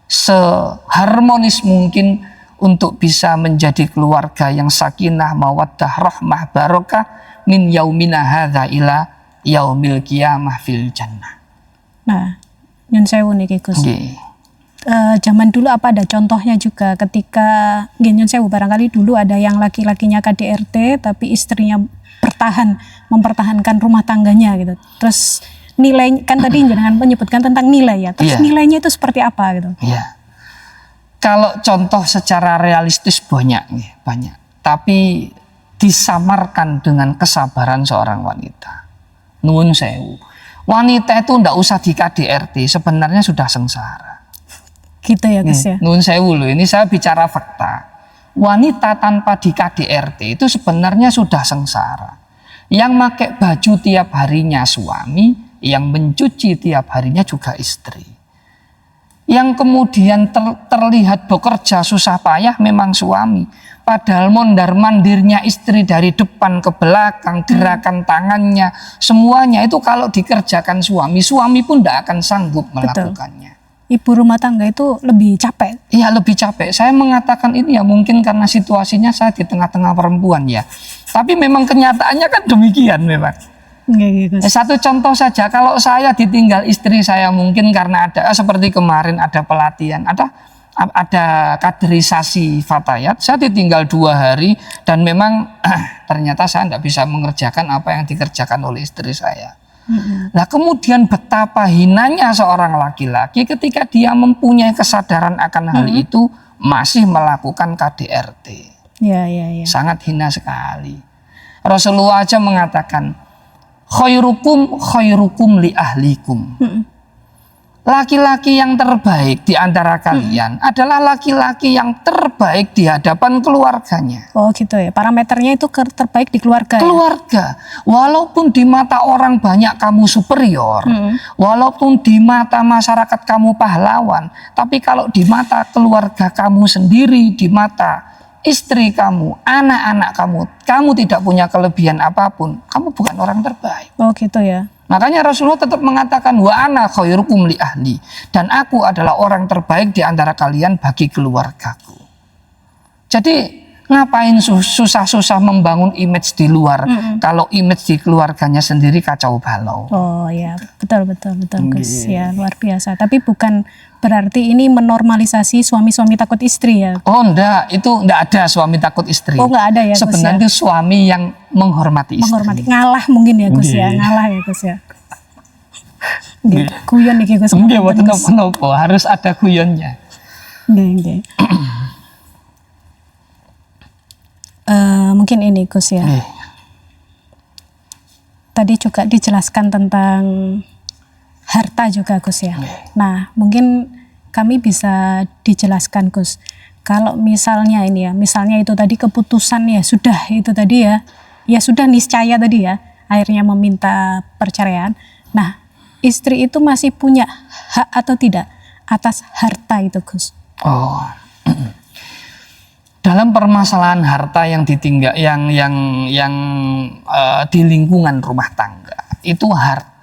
seharmonis mungkin untuk bisa menjadi keluarga yang sakinah, mawaddah, rahmah, barokah min yaumina hadza ila yaumil qiyamah fil jannah. Nah, nyun sewu niki, Gus. Zaman dulu apa ada contohnya juga ketika nyun sewu, barangkali dulu ada yang laki-lakinya KDRT tapi istrinya mempertahankan rumah tangganya gitu. Terus nilai, kan tadi jangan menyebutkan tentang nilai ya. Terus nilainya itu seperti apa gitu? Iya. Kalau contoh secara realistis banyak. Tapi disamarkan dengan kesabaran seorang wanita. Nuwun sewu. Wanita itu ndak usah di KDRT, sebenarnya sudah sengsara. Gitu ya Gus ya. Nun sewu loh, ini saya bicara fakta. Wanita tanpa di KDRT itu sebenarnya sudah sengsara. Yang pakai baju tiap harinya suami, yang mencuci tiap harinya juga istri. Yang kemudian terlihat bekerja susah payah memang suami. Padahal mondar-mandirnya istri dari depan ke belakang, gerakan tangannya, semuanya itu kalau dikerjakan suami pun tidak akan sanggup melakukannya. Ibu rumah tangga itu lebih capek. Iya, lebih capek. Saya mengatakan ini ya mungkin karena situasinya saya di tengah-tengah perempuan ya. Tapi memang kenyataannya kan demikian memang. Satu contoh saja, kalau saya ditinggal istri saya mungkin karena ada seperti kemarin ada pelatihan, ada kaderisasi fatayat, saya ditinggal 2 hari dan memang ternyata saya tidak bisa mengerjakan apa yang dikerjakan oleh istri saya. Nah kemudian betapa hinanya seorang laki-laki ketika dia mempunyai kesadaran akan hal itu masih melakukan KDRT. Ya. Sangat hina sekali. Rasulullah aja mengatakan khairukum li ahlikum. Laki-laki yang terbaik di antara kalian adalah laki-laki yang terbaik di hadapan keluarganya. Oh gitu ya, parameternya itu terbaik di keluarga. Keluarga, walaupun di mata orang banyak kamu superior, walaupun di mata masyarakat kamu pahlawan, tapi kalau di mata keluarga kamu sendiri, di mata istri kamu, anak-anak kamu tidak punya kelebihan apapun, kamu bukan orang terbaik. Oh gitu ya. Makanya Rasulullah tetap mengatakan wa ana khairukum li ahli, dan aku adalah orang terbaik di antara kalian bagi keluargaku. Jadi ngapain susah-susah membangun image di luar kalau image di keluarganya sendiri kacau balau. Oh ya, betul Gus. Ya, luar biasa. Tapi bukan berarti ini menormalisasi suami-suami takut istri ya. Oh enggak, itu enggak ada suami takut istri. Oh enggak ada ya Gus. Sebenarnya itu suami yang menghormati istri. Menghormati, ngalah mungkin ya Gus ya, ngalah ya Gus ya. Guyon nih Gus. Nggih, boten napa, harus ada guyonnya. Nggih. Mungkin ini Gus ya. Tadi juga dijelaskan tentang harta juga Gus ya. Nah mungkin kami bisa dijelaskan Gus. Kalau misalnya ini ya, misalnya itu tadi keputusan ya sudah itu tadi ya sudah niscaya tadi ya, akhirnya meminta perceraian. Nah istri itu masih punya hak atau tidak atas harta itu Gus? Oh. Dalam permasalahan harta yang ditinggal di lingkungan rumah tangga itu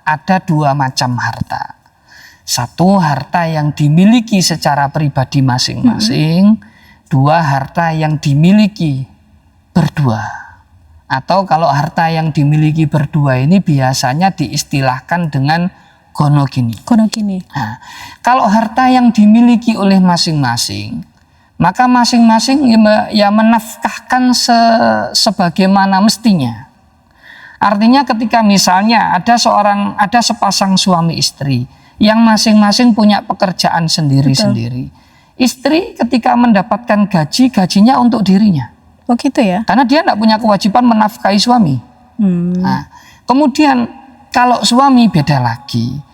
ada 2 macam harta. Satu, harta yang dimiliki secara pribadi masing-masing. 2, harta yang dimiliki berdua. Atau kalau harta yang dimiliki berdua ini biasanya diistilahkan dengan gonogini. Nah, kalau harta yang dimiliki oleh masing-masing, maka masing-masing ya menafkahkan sebagaimana mestinya. Artinya ketika misalnya ada sepasang suami istri yang masing-masing punya pekerjaan sendiri-sendiri. Istri ketika mendapatkan gajinya untuk dirinya. Oh gitu ya? Karena dia tidak punya kewajiban menafkahi suami. Nah, kemudian kalau suami beda lagi.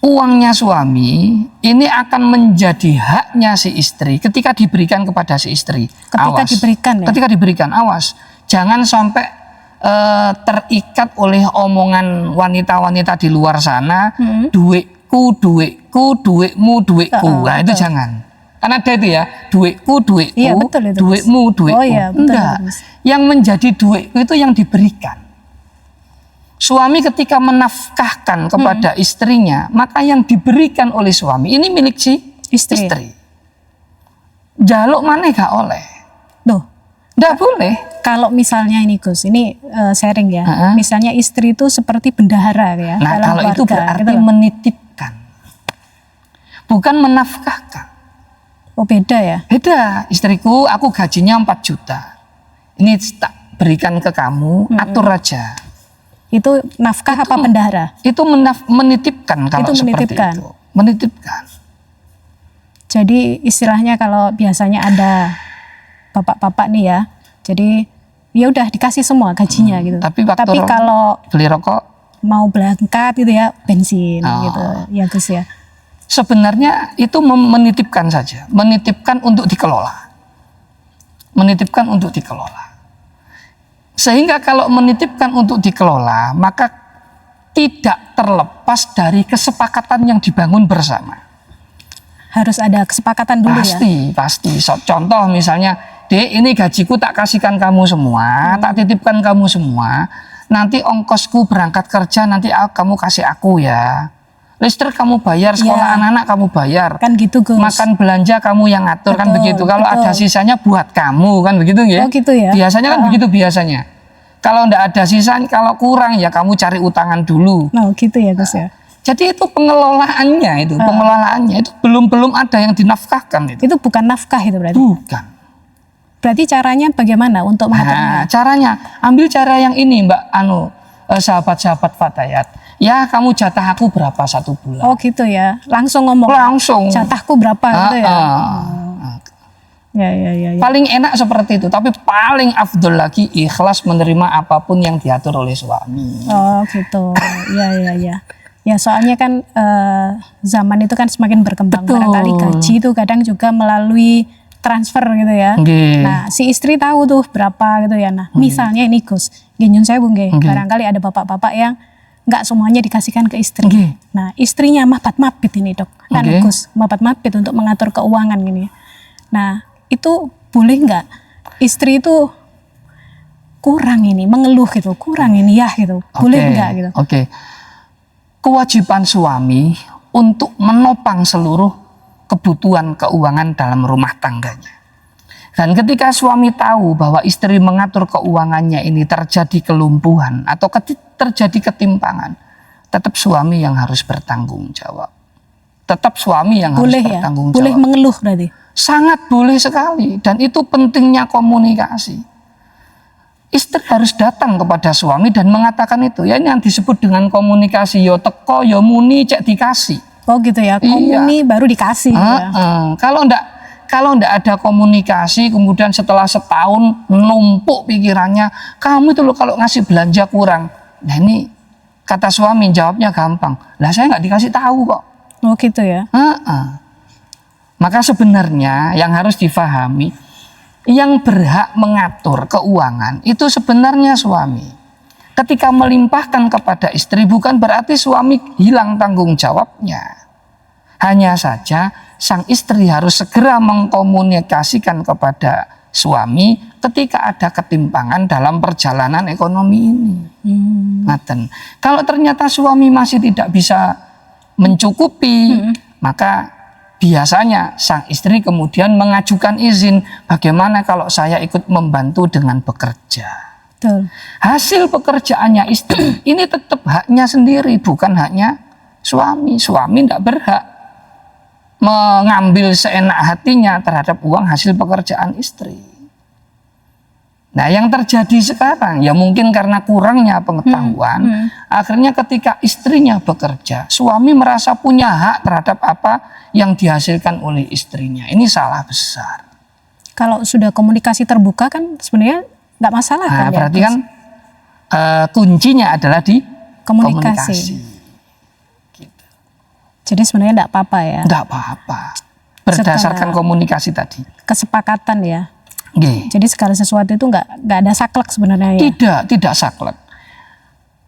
Uangnya suami ini akan menjadi haknya si istri ketika diberikan kepada si istri. Ketika diberikan, awas. Jangan sampai terikat oleh omongan wanita-wanita di luar sana, duitku, duitmu, duitku. Nah itu jangan. Karena ada itu ya, duitku, iya, betul itu, duitmu, duitku. Oh, iya, betul, enggak. betul. Yang menjadi duitku itu yang diberikan. Suami ketika menafkahkan kepada istrinya, maka yang diberikan oleh suami ini milik si istri. Jaluk mana gak oleh. Nggak boleh. Kalau misalnya ini Gus, ini sharing ya. Misalnya istri itu seperti bendahara ya. Nah dalam kalau keluarga, itu berarti gitu menitipkan, bukan menafkahkan. Oh beda ya? Beda. Istriku, aku gajinya 4 juta. Ini tak berikan ke kamu, atur aja. Itu nafkah apa bendahara? Itu menitipkan kalau itu seperti itu. Menitipkan. Jadi istilahnya kalau biasanya ada bapak-bapak nih ya, jadi ya udah dikasih semua gajinya gitu. Tapi kalau beli rokok mau berangkat gitu ya bensin gitu ya Gus ya. Sebenarnya itu menitipkan saja, menitipkan untuk dikelola, menitipkan untuk dikelola. Sehingga kalau menitipkan untuk dikelola, maka tidak terlepas dari kesepakatan yang dibangun bersama. Harus ada kesepakatan dulu ya. Pasti. Contoh misalnya, Dek, ini gajiku tak kasihkan kamu semua, tak titipkan kamu semua. Nanti ongkosku berangkat kerja nanti kamu kasih aku ya. Listrik kamu bayar, sekolah anak-anak kamu bayar. Kan gitu Gus. Makan belanja kamu yang ngatur, kan begitu. Kalau ada sisanya buat kamu, kan begitu ya. Oh gitu ya. Biasanya kan begitu biasanya. Kalau ndak ada sisa, kalau kurang ya kamu cari utangan dulu. Nah gitu ya Gus ya. Jadi itu pengelolaannya itu belum ada yang dinafkahkan itu. Itu bukan nafkah itu berarti. Bukan. Berarti caranya bagaimana untuk mengaturnya? Caranya ambil cara yang ini Mbak sahabat-sahabat Fatayat. Ya kamu jatah aku berapa 1 bulan. Oh gitu ya. Langsung ngomong. Langsung. Jatahku berapa gitu ya. Ya. Paling enak seperti itu, tapi paling afdol lagi ikhlas menerima apapun yang diatur oleh suami. Oh gitu. Ya. Ya soalnya kan zaman itu kan semakin berkembang. Barangkali gaji itu kadang juga melalui transfer gitu ya. Nah si istri tahu tuh berapa gitu ya. Nah misalnya ini Gus, ginyun saya bung barangkali ada bapak-bapak yang nggak semuanya dikasihkan ke istri. Nah istrinya mapat-mapit ini dok. Kan Gus mapat-mapit untuk mengatur keuangan gini. Nah itu boleh nggak istri itu kurang ini mengeluh gitu, kurang ini ya gitu, boleh nggak gitu? Kewajiban suami untuk menopang seluruh kebutuhan keuangan dalam rumah tangganya. Dan ketika suami tahu bahwa istri mengatur keuangannya ini terjadi kelumpuhan atau terjadi ketimpangan, tetap suami yang harus bertanggung jawab. Tetap suami yang harus bertanggung jawab. Boleh mengeluh berarti? Sangat boleh sekali, dan itu pentingnya komunikasi. Istri harus datang kepada suami dan mengatakan itu. Ya ini yang disebut dengan komunikasi. Yo teko, yo muni, cek dikasih. Oh gitu ya, komuni baru dikasih. Kalau ndak ada komunikasi, kemudian setelah setahun numpuk pikirannya, kamu itu loh kalau ngasih belanja kurang. Nah ini kata suami jawabnya gampang. Lah saya nggak dikasih tahu kok. Oh gitu ya. Maka sebenarnya yang harus difahami, yang berhak mengatur keuangan itu sebenarnya suami. Ketika melimpahkan kepada istri bukan berarti suami hilang tanggung jawabnya. Hanya saja sang istri harus segera mengkomunikasikan kepada suami ketika ada ketimpangan dalam perjalanan ekonomi ini. Kalau ternyata suami masih tidak bisa mencukupi, maka biasanya sang istri kemudian mengajukan izin, bagaimana kalau saya ikut membantu dengan bekerja. Betul. Hasil pekerjaannya istri ini tetap haknya sendiri, bukan haknya suami. Suami tidak berhak mengambil seenak hatinya terhadap uang hasil pekerjaan istri. Nah yang terjadi sekarang ya mungkin karena kurangnya pengetahuan, akhirnya ketika istrinya bekerja, suami merasa punya hak terhadap apa yang dihasilkan oleh istrinya. Ini salah besar. Kalau sudah komunikasi terbuka kan sebenarnya nggak masalah kan? Berarti kan kuncinya adalah di komunikasi. Gitu. Jadi sebenarnya nggak apa-apa ya? Nggak apa-apa. Berdasarkan komunikasi tadi. Kesepakatan ya. Jadi segala sesuatu itu nggak ada saklek sebenarnya ya? Tidak saklek.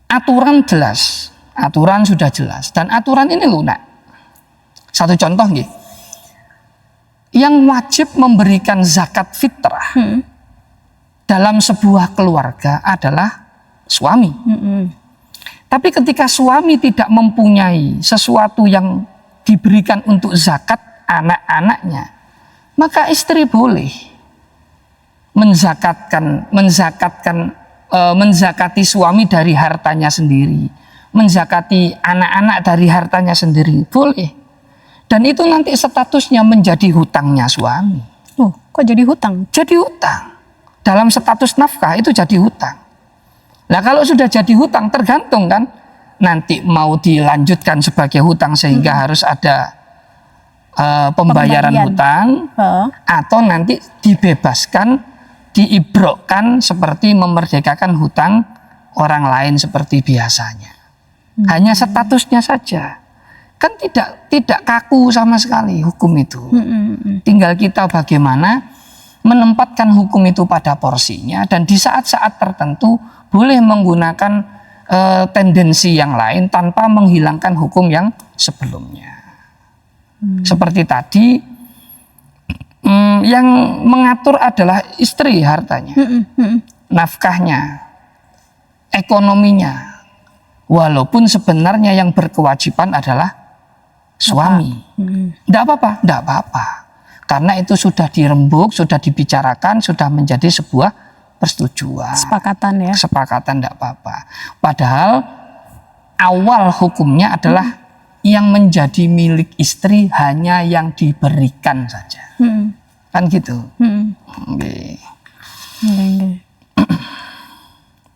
Aturan jelas, aturan sudah jelas, dan aturan ini lunak. Satu contoh yang wajib memberikan zakat fitrah dalam sebuah keluarga adalah suami. Tapi ketika suami tidak mempunyai sesuatu yang diberikan untuk zakat anak-anaknya, maka istri boleh menzakati suami dari hartanya sendiri, menzakati anak-anak dari hartanya sendiri, boleh. Dan itu nanti statusnya menjadi hutangnya suami. Oh, kok jadi hutang? Jadi hutang. Dalam status nafkah itu jadi hutang. Nah kalau sudah jadi hutang tergantung kan, nanti mau dilanjutkan sebagai hutang sehingga harus ada pembayaran hutang, atau nanti dibebaskan, diibrokkan seperti memerdekakan hutang orang lain seperti biasanya. Hanya statusnya saja. Kan tidak kaku sama sekali hukum itu. Tinggal kita bagaimana menempatkan hukum itu pada porsinya, dan di saat-saat tertentu boleh menggunakan tendensi yang lain tanpa menghilangkan hukum yang sebelumnya. Seperti tadi, yang mengatur adalah istri hartanya, nafkahnya, ekonominya. Walaupun sebenarnya yang berkewajiban adalah suami. Tidak apa-apa, tidak apa-apa. Karena itu sudah dirembuk, sudah dibicarakan, sudah menjadi sebuah persetujuan. Kesepakatan ya. Kesepakatan, tidak apa-apa. Padahal awal hukumnya adalah yang menjadi milik istri hanya yang diberikan saja. Kan gitu. Okay.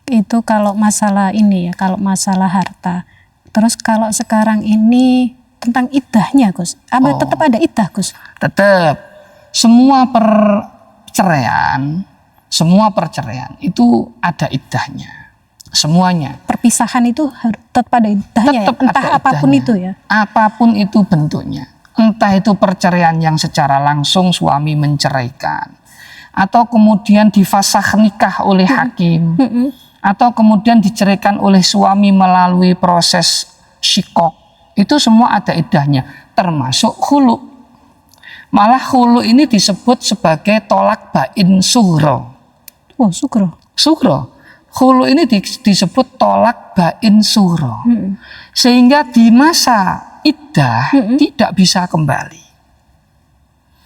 Itu kalau masalah ini ya, kalau masalah harta. Terus kalau sekarang ini tentang iddahnya, Gus. Tetap ada iddah, Gus? Tetap. Semua perceraian itu ada iddahnya. Semuanya. Perpisahan itu tetap ada iddahnya, tetap ya? Entah ada apapun iddahnya. itu ya. Apapun itu bentuknya. Entah itu perceraian yang secara langsung suami menceraikan, atau kemudian difasakh nikah oleh hakim, atau kemudian diceraikan oleh suami melalui proses syikok, itu semua ada iddahnya, termasuk khulu. Malah khulu ini disebut sebagai tolak bain sughra. Oh, sughra. Khulu ini disebut tolak bain sughra. Sehingga di masa iddah tidak bisa kembali.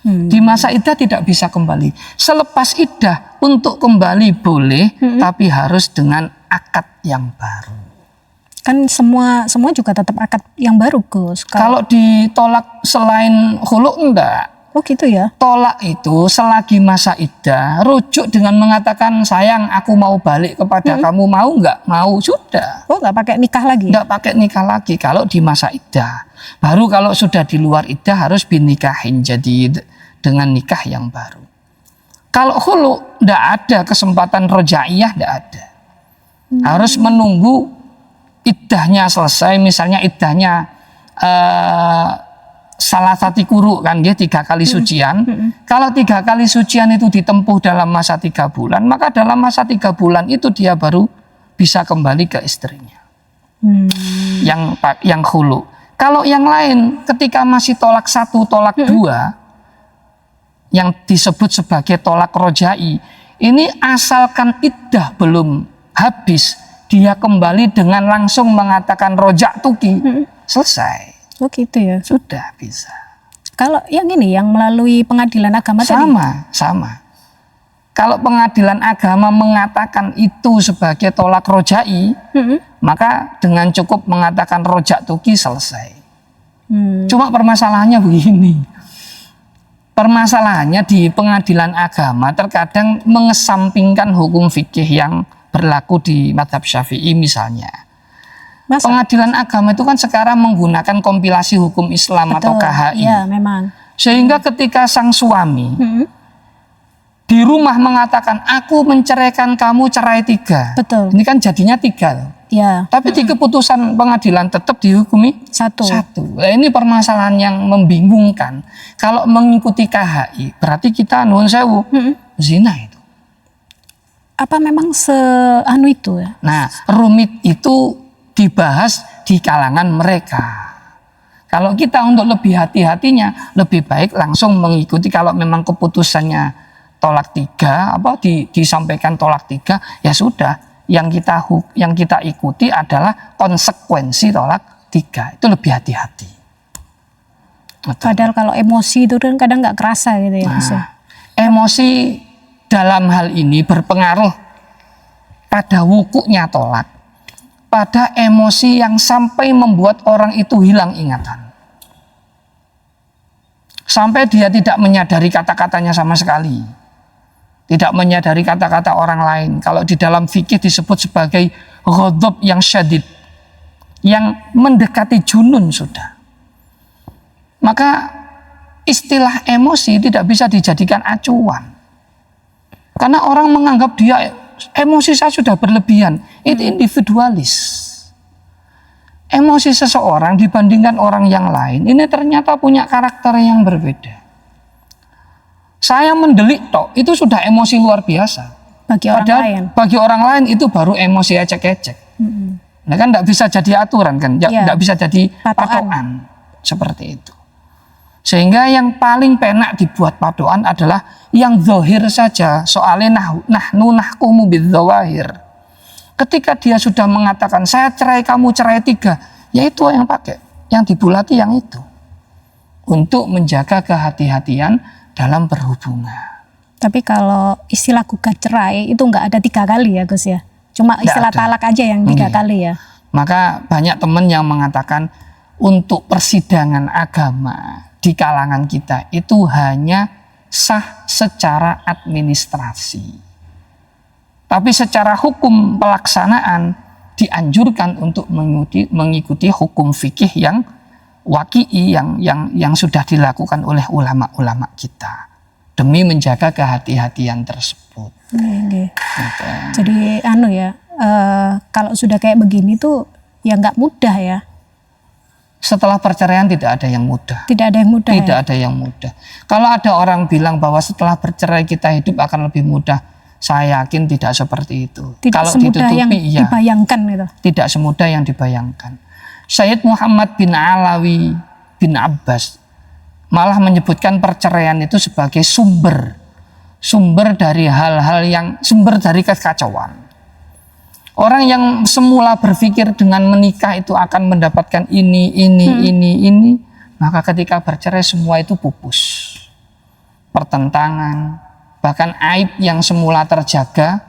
Di masa iddah tidak bisa kembali. Selepas iddah untuk kembali boleh, tapi harus dengan akad yang baru. Kan semua juga tetap akad yang baru, Gus. Kalau ditolak selain khulu enggak. Oh gitu ya. Tolak itu selagi masa iddah, rujuk dengan mengatakan, sayang aku mau balik kepada kamu, mau enggak? Mau, sudah. Oh, enggak pakai nikah lagi? Enggak pakai nikah lagi kalau di masa iddah. Baru kalau sudah di luar iddah harus binikahin, jadi dengan nikah yang baru. Kalau khulu enggak ada kesempatan rojaiyah, enggak ada. Harus menunggu iddahnya selesai, misalnya iddahnya salah satu kuru kan, 3 kali sucian. Kalau 3 kali sucian itu ditempuh dalam masa 3 bulan, maka dalam masa 3 bulan itu dia baru bisa kembali ke istrinya. Yang khulu. Kalau yang lain ketika masih tolak 1, tolak 2, yang disebut sebagai tolak rojai, ini asalkan iddah belum habis, dia kembali dengan langsung mengatakan rojak tuki, selesai. Oh gitu ya. Sudah bisa. Kalau yang ini yang melalui pengadilan agama sama. Kalau pengadilan agama mengatakan itu sebagai tolak rojai, maka dengan cukup mengatakan rojak tuki selesai. Cuma permasalahannya begini. Permasalahannya di pengadilan agama terkadang mengesampingkan hukum fikih yang berlaku di mazhab Syafi'i misalnya. Pengadilan agama itu kan sekarang menggunakan kompilasi hukum Islam. Betul, atau KHI. Iya, memang. Sehingga ketika sang suami di rumah mengatakan, aku menceraikan kamu cerai 3. Betul. Ini kan jadinya 3. Ya. Tapi di keputusan pengadilan tetap dihukumi 1. Nah, ini permasalahan yang membingungkan. Kalau mengikuti KHI berarti kita nuwun sewu, zina itu. Apa memang seanu itu ya? Nah, rumit itu dibahas di kalangan mereka. Kalau kita untuk lebih hati-hatinya, lebih baik langsung mengikuti. Kalau memang keputusannya tolak 3, disampaikan tolak 3, ya sudah. Yang kita ikuti adalah konsekuensi tolak 3. Itu lebih hati-hati. Padahal kalau emosi itu kan kadang nggak kerasa gitu ya. Nah, emosi dalam hal ini berpengaruh pada wukuknya tolak. Pada emosi yang sampai membuat orang itu hilang ingatan. Sampai dia tidak menyadari kata-katanya sama sekali. Tidak menyadari kata-kata orang lain. Kalau di dalam fikih disebut sebagai ghadab yang syadid. Yang mendekati junun sudah. Maka istilah emosi tidak bisa dijadikan acuan. Karena orang menganggap dia emosi saya sudah berlebihan. Itu individualis. emosi seseorang dibandingkan orang yang lain ini ternyata punya karakter yang berbeda. Saya mendelik tok itu sudah emosi luar biasa. Bagi orang Padahal lain. bagi orang lain itu baru emosi ecek-ecek. Nah kan tidak bisa jadi aturan kan, tidak bisa jadi patokan seperti itu. Sehingga yang paling penak dibuat patokan adalah yang zahir saja. Soalnya nahnu nahkumu bidzawahir. Ketika dia sudah mengatakan saya cerai kamu cerai 3, ya itu yang pakai, yang dibulati yang itu untuk menjaga kehati-hatian dalam berhubungan. Tapi kalau istilah gugat cerai itu nggak ada 3 kali ya Gus ya. Cuma istilah talak aja yang 3 kali ya. Maka banyak teman yang mengatakan untuk persidangan agama di kalangan kita itu hanya sah secara administrasi. Tapi secara hukum pelaksanaan dianjurkan untuk mengikuti hukum fikih yang waqi'i yang sudah dilakukan oleh ulama-ulama kita demi menjaga kehati-hatian tersebut. Gitu. Jadi kalau sudah kayak begini tuh ya nggak mudah ya. Setelah perceraian tidak ada yang mudah. Tidak ada yang mudah. Tidak ada yang mudah. Kalau ada orang bilang bahwa setelah bercerai kita hidup akan lebih mudah, saya yakin tidak seperti itu. Tidak Kalau semudah ditutupi, yang dibayangkan itu. Tidak semudah yang dibayangkan. Sayyid Muhammad bin Alawi bin Abbas malah menyebutkan perceraian itu sebagai sumber dari sumber dari kekacauan. Orang yang semula berpikir dengan menikah itu akan mendapatkan ini, maka ketika bercerai semua itu pupus. Pertentangan, bahkan aib yang semula terjaga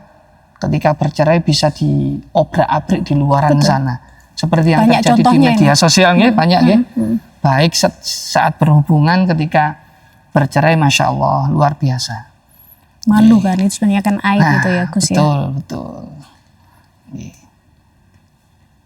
ketika bercerai bisa diobrak-abrik di luaran sana. Seperti yang banyak terjadi di media sosial, banyak ya. Baik saat berhubungan ketika bercerai, Masya Allah, luar biasa. Malu kan, itu sebenarnya kan aib itu ya Gus ya. Betul.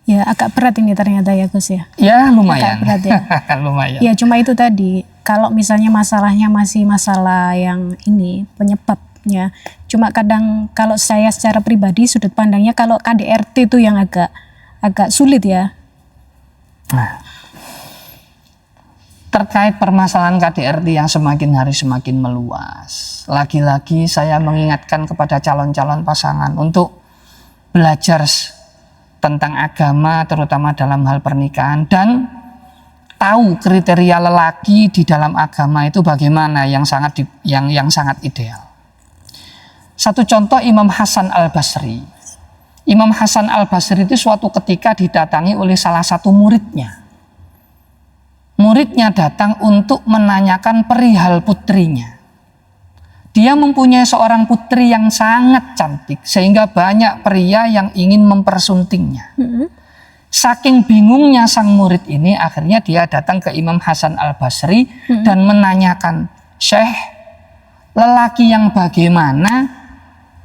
Ya agak berat ini ternyata ya Gus ya. Ya lumayan. Agak berat ya. Lumayan. Ya cuma itu tadi, kalau misalnya masalahnya masih masalah yang ini penyebabnya. Cuma kadang kalau saya secara pribadi sudut pandangnya kalau KDRT itu yang agak sulit ya. Nah, terkait permasalahan KDRT yang semakin hari semakin meluas. Lagi-lagi saya mengingatkan kepada calon-calon pasangan untuk belajar tentang agama terutama dalam hal pernikahan dan tahu kriteria lelaki di dalam agama itu bagaimana yang sangat ideal. Satu contoh Imam Hasan Al-Basri. Imam Hasan Al-Basri itu suatu ketika didatangi oleh salah satu muridnya. Muridnya datang untuk menanyakan perihal putrinya. Dia mempunyai seorang putri yang sangat cantik sehingga banyak pria yang ingin mempersuntingnya. Saking bingungnya sang murid ini, akhirnya dia datang ke Imam Hasan Al-Basri dan menanyakan, "Syekh, lelaki yang bagaimana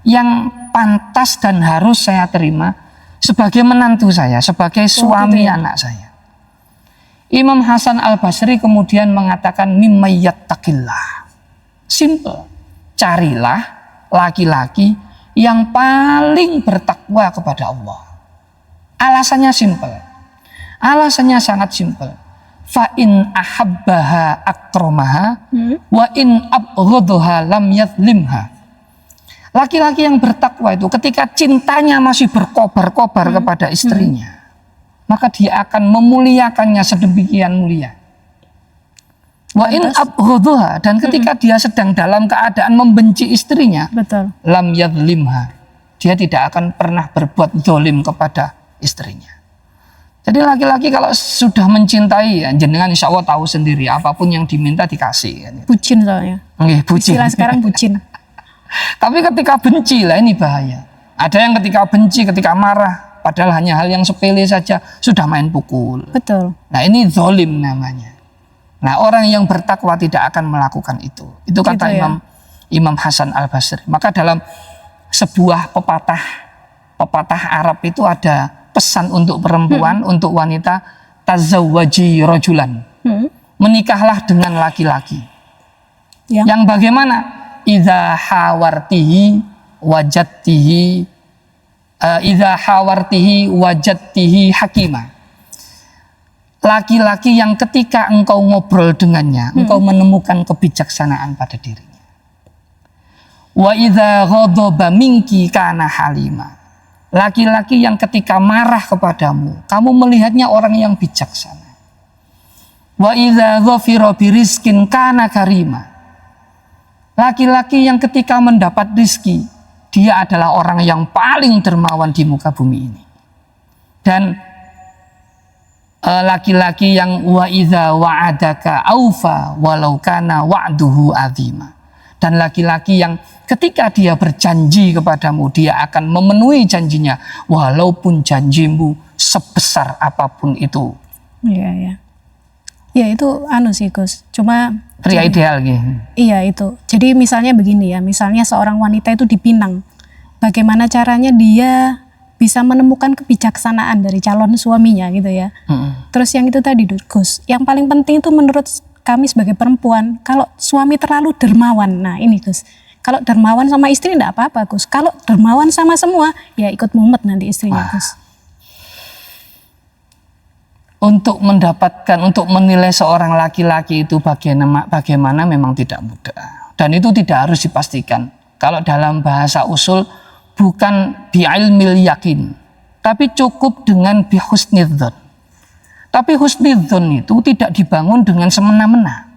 yang pantas dan harus saya terima sebagai menantu saya, sebagai suami anak saya?" Imam Hasan Al-Basri kemudian mengatakan, "Mimmayyattaqillah." Simple. Carilah laki-laki yang paling bertakwa kepada Allah. Alasannya simpel. Alasannya sangat simpel. Fa in ahabbaha akromaha wa in abghadaha lam yadhlimha. Laki-laki yang bertakwa itu ketika cintanya masih berkobar-kobar kepada istrinya, maka dia akan memuliakannya sedemikian mulia. Wa in abghadaha, dan ketika dia sedang dalam keadaan membenci istrinya, betul, lam yadhlimha, dia tidak akan pernah berbuat zalim kepada istrinya. Jadi laki-laki kalau sudah mencintai, jenengan insya Allah tahu sendiri, apapun yang diminta dikasih. Bucin soalnya. Bucin. Istilah sekarang bucin. Tapi ketika benci lah ini bahaya. Ada yang ketika benci, ketika marah, padahal hanya hal yang sepele saja sudah main pukul. Betul. Nah ini zalim namanya. Nah orang yang bertakwa tidak akan melakukan itu. Itu kata gitu ya? Imam Hasan Al-Basri. Maka dalam sebuah pepatah Arab itu ada pesan untuk perempuan, untuk wanita, tazawwaji rojulan. Menikahlah dengan laki-laki. Yang bagaimana? Idza hawartihi wajadtihi hakimah. laki-laki yang ketika engkau ngobrol dengannya, engkau menemukan kebijaksanaan pada dirinya. Wa idza ghadaba minki kana halima. Laki-laki yang ketika marah kepadamu, kamu melihatnya orang yang bijaksana. Wa idza dhafira birizkin kana karima. Laki-laki yang ketika mendapat rizki, dia adalah orang yang paling dermawan di muka bumi ini. Dan laki-laki yang wa idza wa'adaka aufa walau kana wa'duhu azima. Dan laki-laki yang ketika dia berjanji kepadamu, dia akan memenuhi janjinya walaupun janjimu sebesar apapun itu. Iya, iya. Ya itu sih Gus. Cuma pria ideal gitu. Iya itu. Jadi misalnya begini ya, misalnya seorang wanita itu dipinang. Bagaimana caranya dia bisa menemukan kebijaksanaan dari calon suaminya gitu ya. Terus yang itu tadi Gus, yang paling penting itu menurut kami sebagai perempuan, kalau suami terlalu dermawan, nah ini Gus, kalau dermawan sama istri enggak apa-apa Gus, kalau dermawan sama semua, ya ikut mumet nanti istrinya Gus. Untuk mendapatkan, untuk menilai seorang laki-laki itu bagaimana memang tidak mudah. Dan itu tidak harus dipastikan. Kalau dalam bahasa usul, bukan bi'ilmil yakin, tapi cukup dengan bihusnidzon. Tapi husnidzon itu tidak dibangun dengan semena-mena.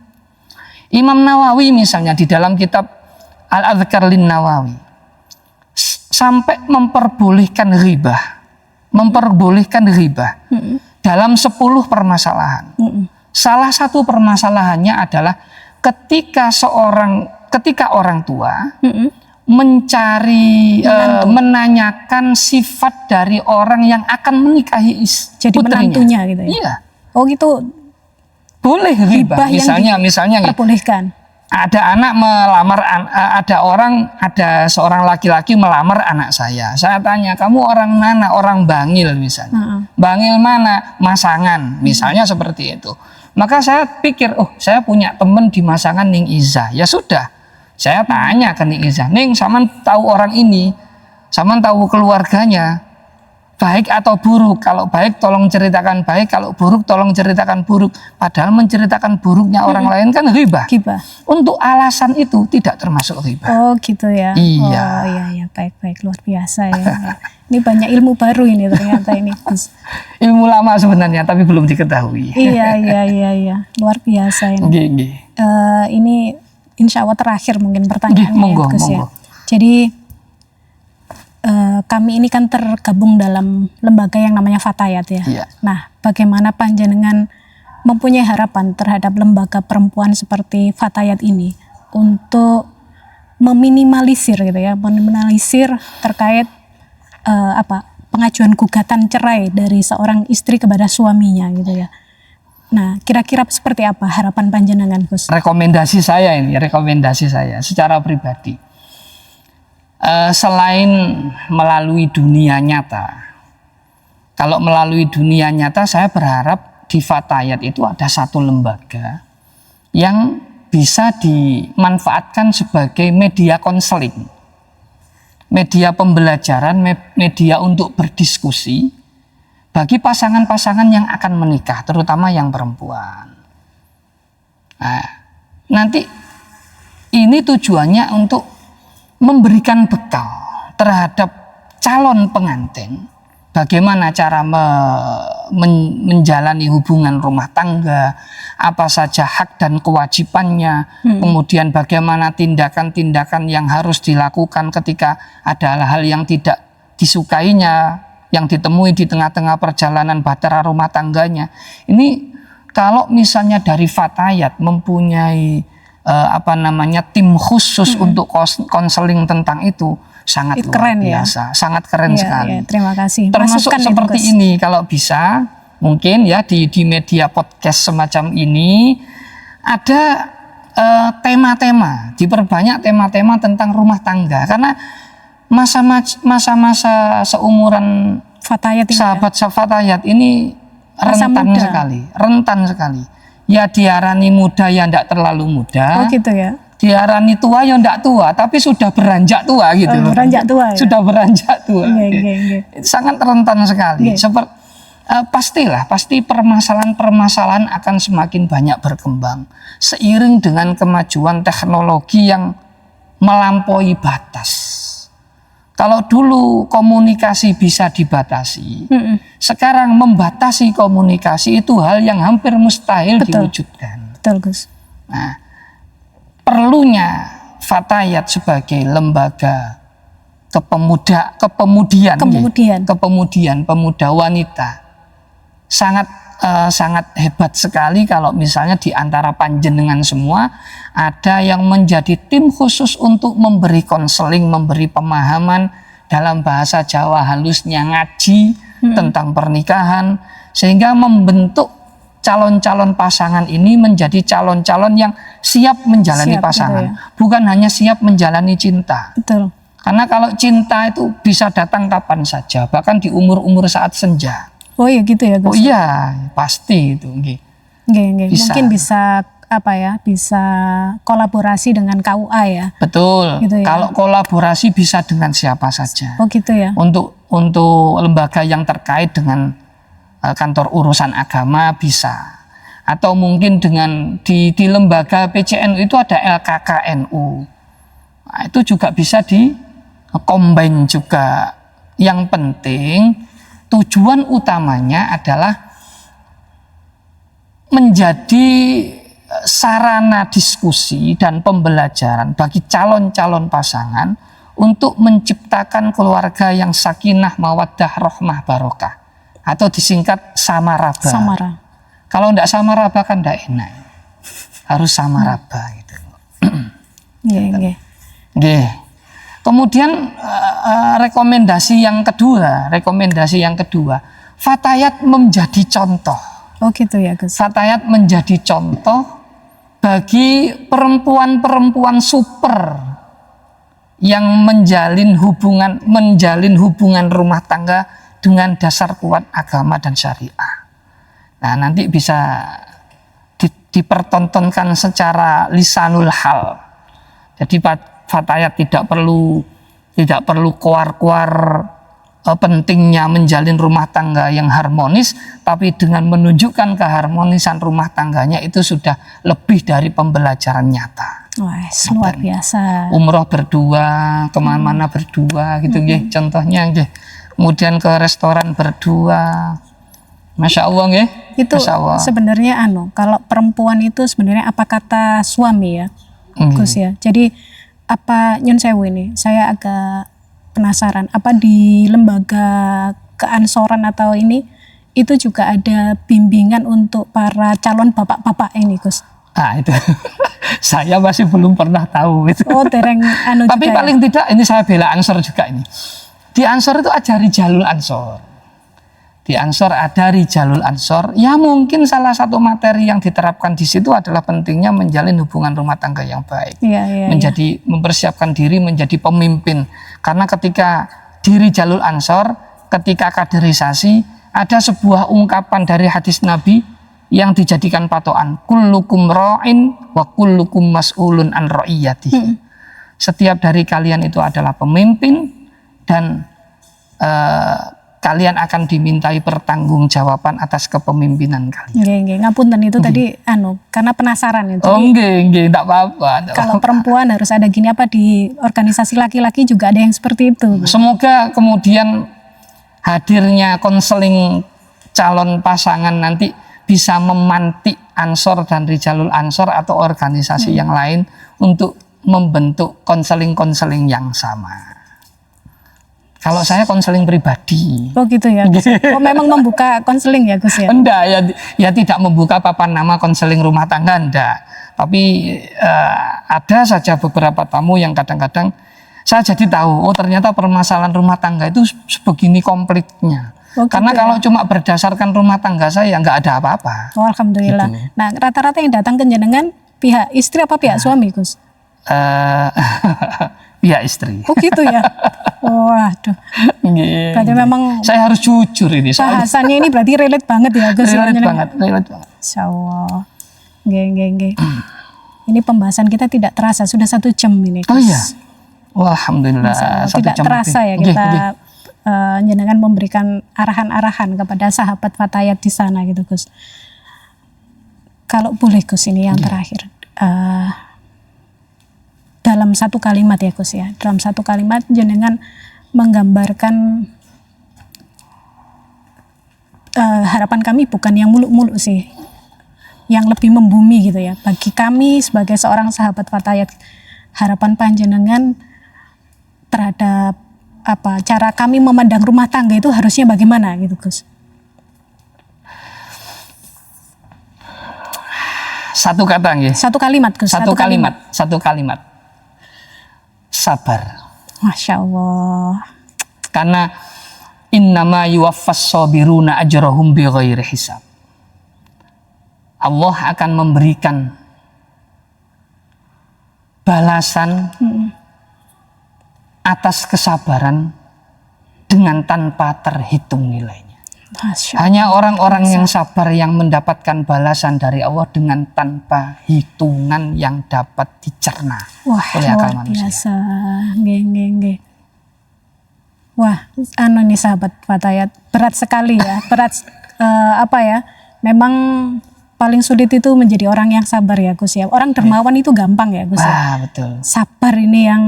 Imam Nawawi misalnya di dalam kitab Al-Adhkar lin Nawawi sampai memperbolehkan ghibah dalam 10 permasalahan. Salah satu permasalahannya adalah ketika orang tua mencari menanyakan sifat dari orang yang akan menikahi jadi putrinya. Menantunya gitu ya. Iya. Oh gitu. Boleh ghibah. Misalnya perbolehkan. Ada seorang laki-laki melamar anak saya. Saya tanya, "Kamu orang mana?" "Orang Bangil," misalnya. "Bangil mana?" "Masangan." Misalnya seperti itu. Maka saya pikir, saya punya teman di Masangan Ning Iza. Ya sudah. Saya tanya ke Ning Iza, "Ning, saman tahu orang ini? Saman tahu keluarganya? Baik atau buruk? Kalau baik tolong ceritakan baik, kalau buruk tolong ceritakan buruk." Padahal menceritakan buruknya orang lain kan ghibah. Untuk alasan itu tidak termasuk ghibah. Oh gitu ya. Iya. Oh iya, baik luar biasa ya. Ini banyak ilmu baru ini ternyata ini Gus. Ilmu lama sebenarnya tapi belum diketahui. Iya. Luar biasa ini. Ini insya Allah terakhir mungkin pertanyaannya monggo. ya. Jadi kami ini kan tergabung dalam lembaga yang namanya Fatayat ya. Iya. Nah, bagaimana panjenengan mempunyai harapan terhadap lembaga perempuan seperti Fatayat ini untuk meminimalisir gitu ya, meminimalisir terkait pengajuan gugatan cerai dari seorang istri kepada suaminya gitu ya. Nah, kira-kira seperti apa harapan panjenengan, Gus? Rekomendasi saya secara pribadi. Selain melalui dunia nyata, kalau melalui dunia nyata saya berharap di Fatayat itu ada satu lembaga yang bisa dimanfaatkan sebagai media konseling, media pembelajaran, media untuk berdiskusi bagi pasangan-pasangan yang akan menikah, terutama yang perempuan. Nah, nanti ini tujuannya untuk memberikan bekal terhadap calon pengantin, bagaimana cara menjalani hubungan rumah tangga, apa saja hak dan kewajibannya, kemudian bagaimana tindakan-tindakan yang harus dilakukan ketika ada hal-hal yang tidak disukainya, yang ditemui di tengah-tengah perjalanan bahtera rumah tangganya. Ini kalau misalnya dari Fatayat mempunyai tim khusus untuk konseling tentang itu, sangat luar biasa, sangat keren sekali. Terima kasih. Termasuk seperti ini kalau bisa, mungkin ya di media podcast semacam ini ada tema-tema, diperbanyak tema-tema tentang rumah tangga, karena masa-masa seumuran Fatayat sahabat Fatayat ini rentan sekali. Ya diarani muda ya tidak terlalu muda. Oh gitu ya. Diarani tua ya tidak tua, tapi sudah beranjak tua gitu. Beranjak tua ya? Sudah beranjak tua. Iya. Sangat rentan sekali. pasti permasalahan-permasalahan akan semakin banyak berkembang seiring dengan kemajuan teknologi yang melampaui batas. Kalau dulu komunikasi bisa dibatasi, sekarang membatasi komunikasi itu hal yang hampir mustahil diwujudkan. Betul, Gus. Nah, perlunya Fatayat sebagai lembaga kepemudaan pemuda wanita sangat hebat sekali kalau misalnya di antara panjenengan semua ada yang menjadi tim khusus untuk memberi konseling, memberi pemahaman dalam bahasa Jawa halusnya ngaji tentang pernikahan, sehingga membentuk calon-calon pasangan ini menjadi calon-calon yang siap menjalani pasangan, bukan hanya siap menjalani cinta. Betul. Karena kalau cinta itu bisa datang kapan saja, bahkan di umur-umur saat senja. Oh iya gitu ya, Gus. Oh iya, pasti itu. Bisa. Mungkin bisa bisa kolaborasi dengan KUA ya. Betul. Gitu ya? Kalau kolaborasi bisa dengan siapa saja. Oh gitu ya. Untuk lembaga yang terkait dengan kantor urusan agama bisa. Atau mungkin dengan di lembaga PCNU itu ada LKKNU. Nah, itu juga bisa combine juga. Yang penting tujuan utamanya adalah menjadi sarana diskusi dan pembelajaran bagi calon-calon pasangan untuk menciptakan keluarga yang sakinah, mawaddah, rahmah, barokah, atau disingkat samaraba. Kalau tidak samaraba kan tidak enak, harus samaraba gitu. Kemudian rekomendasi yang kedua, Fatayat menjadi contoh. Oh gitu ya, Gus. Fatayat menjadi contoh bagi perempuan-perempuan super yang menjalin hubungan rumah tangga dengan dasar kuat agama dan syariah. Nah, nanti bisa dipertontonkan secara lisanul hal. Jadi Fatayat tidak perlu kuar-kuar pentingnya menjalin rumah tangga yang harmonis, tapi dengan menunjukkan keharmonisan rumah tangganya itu sudah lebih dari pembelajaran nyata. Wah, luar biasa. Umroh berdua, kemana-mana berdua gitu contohnya kemudian ke restoran berdua. Masya Allah nggih. Itu sebenarnya kalau perempuan itu sebenarnya apa kata suami ya, Gus ya. Jadi apa nyun sewu ini, saya agak penasaran, apa di lembaga keansoran atau ini itu juga ada bimbingan untuk para calon bapak-bapak ini, Gus? Ah itu saya masih belum pernah tahu itu. Oh, dereng tapi juga paling tidak ini saya bela Ansor juga ini. Di Ansor itu ada Rijalul Ansor. Di Ansor ada Rijalul Ansor. Ya mungkin salah satu materi yang diterapkan di situ adalah pentingnya menjalin hubungan rumah tangga yang baik. Mempersiapkan diri menjadi pemimpin. Karena ketika di Rijalul Ansor, ketika kaderisasi, ada sebuah ungkapan dari hadis Nabi yang dijadikan patokan. Kullukum ra'in wa kullukum mas'ulun an ra'iyatihi. Setiap dari kalian itu adalah pemimpin dan kalian akan dimintai pertanggungjawaban atas kepemimpinan kalian. Ngapunten itu tadi karena penasaran itu. Oh enggak apa-apa. Kalau perempuan harus ada gini, apa di organisasi laki-laki juga ada yang seperti itu. Semoga kemudian hadirnya konseling calon pasangan nanti bisa memantik Ansor dan Rijalul Ansor atau organisasi yang lain untuk membentuk konseling-konseling yang sama. Kalau saya konseling pribadi. Oh gitu ya. Oh memang membuka konseling ya, Gus ya? Enggak ya tidak membuka papan nama konseling rumah tangga enggak. Tapi ada saja beberapa tamu yang kadang-kadang saya jadi tahu, oh ternyata permasalahan rumah tangga itu sebegini komplitnya. Oh, gitu. Karena kalau cuma berdasarkan rumah tangga saya nggak ada apa-apa. Oh alhamdulillah. Gitu. Nah rata-rata yang datang ke jenengan pihak istri apa pihak suami, Gus? Pihak istri. Oh gitu ya. Waduh. Berarti memang saya harus jujur ini. Bahasannya ini berarti relate banget ya, Gus. Relate banget. Insyaallah. Ini pembahasan kita tidak terasa sudah 1 jam ini, Gus. Oh iya. Alhamdulillah. Tidak terasa ya kita jenengan memberikan arahan-arahan kepada sahabat Fatayat di sana gitu Gus. Kalau boleh Gus, ini yang terakhir, dalam satu kalimat ya Gus ya, dalam satu kalimat jenengan menggambarkan harapan kami bukan yang muluk-muluk sih, yang lebih membumi gitu ya. Bagi kami sebagai seorang sahabat Fatayat, harapan panjenengan terhadap cara kami memandang rumah tangga itu harusnya bagaimana gitu Gus? Satu kata nggih. Satu kalimat Gus. Satu kalimat. Sabar. Masya Allah. Karena innama yuwaffas sabiruna ajrahum bighairi hisab. Allah akan memberikan balasan atas kesabaran dengan tanpa terhitung nilainya. Hanya orang-orang yang sabar yang mendapatkan balasan dari Allah dengan tanpa hitungan yang dapat dicerna oleh akal manusia. Biasa. Nggih. Wah, nih sahabat Fatayat, berat sekali ya. Berat memang paling sulit itu menjadi orang yang sabar ya Gus ya. Orang dermawan itu gampang ya Gus ya. Betul. Sabar ini yang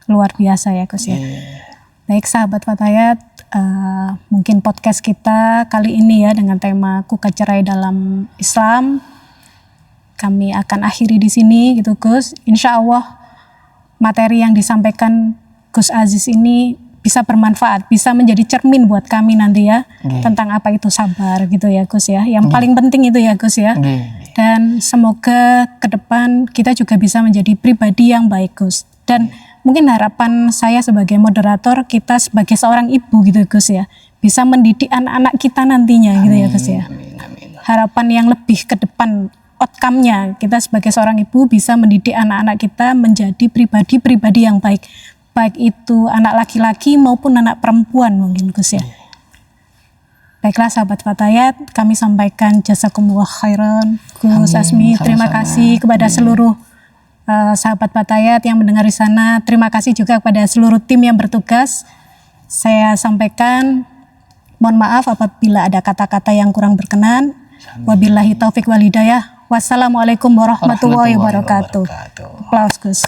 luar biasa ya Gus ya. Baik sahabat Fatayat, mungkin podcast kita kali ini ya dengan tema Gugat Cerai dalam Islam kami akan akhiri di sini gitu Gus. Insya Allah materi yang disampaikan Gus Aziz ini bisa bermanfaat, bisa menjadi cermin buat kami nanti ya, tentang apa itu sabar gitu ya Gus ya. Yang paling penting itu ya Gus ya. Dan semoga ke depan kita juga bisa menjadi pribadi yang baik Gus. Dan mungkin harapan saya sebagai moderator, kita sebagai seorang ibu gitu Gus ya, bisa mendidik anak-anak kita nantinya gitu ya Gus ya. Harapan yang lebih ke depan, outcome-nya kita sebagai seorang ibu bisa mendidik anak-anak kita menjadi pribadi-pribadi yang baik. Baik itu anak laki-laki maupun anak perempuan mungkin Gus ya. Baiklah sahabat Fatayat, kami sampaikan jazakumullah khairan Gus Asmi. Terima kasih kepada seluruh sahabat Fatayat yang mendengar di sana. Terima kasih juga kepada seluruh tim yang bertugas. Saya sampaikan mohon maaf apabila ada kata-kata yang kurang berkenan. Wabillahi taufik wal hidayah. Wassalamualaikum warahmatullahi wabarakatuh. Aplaus Gus.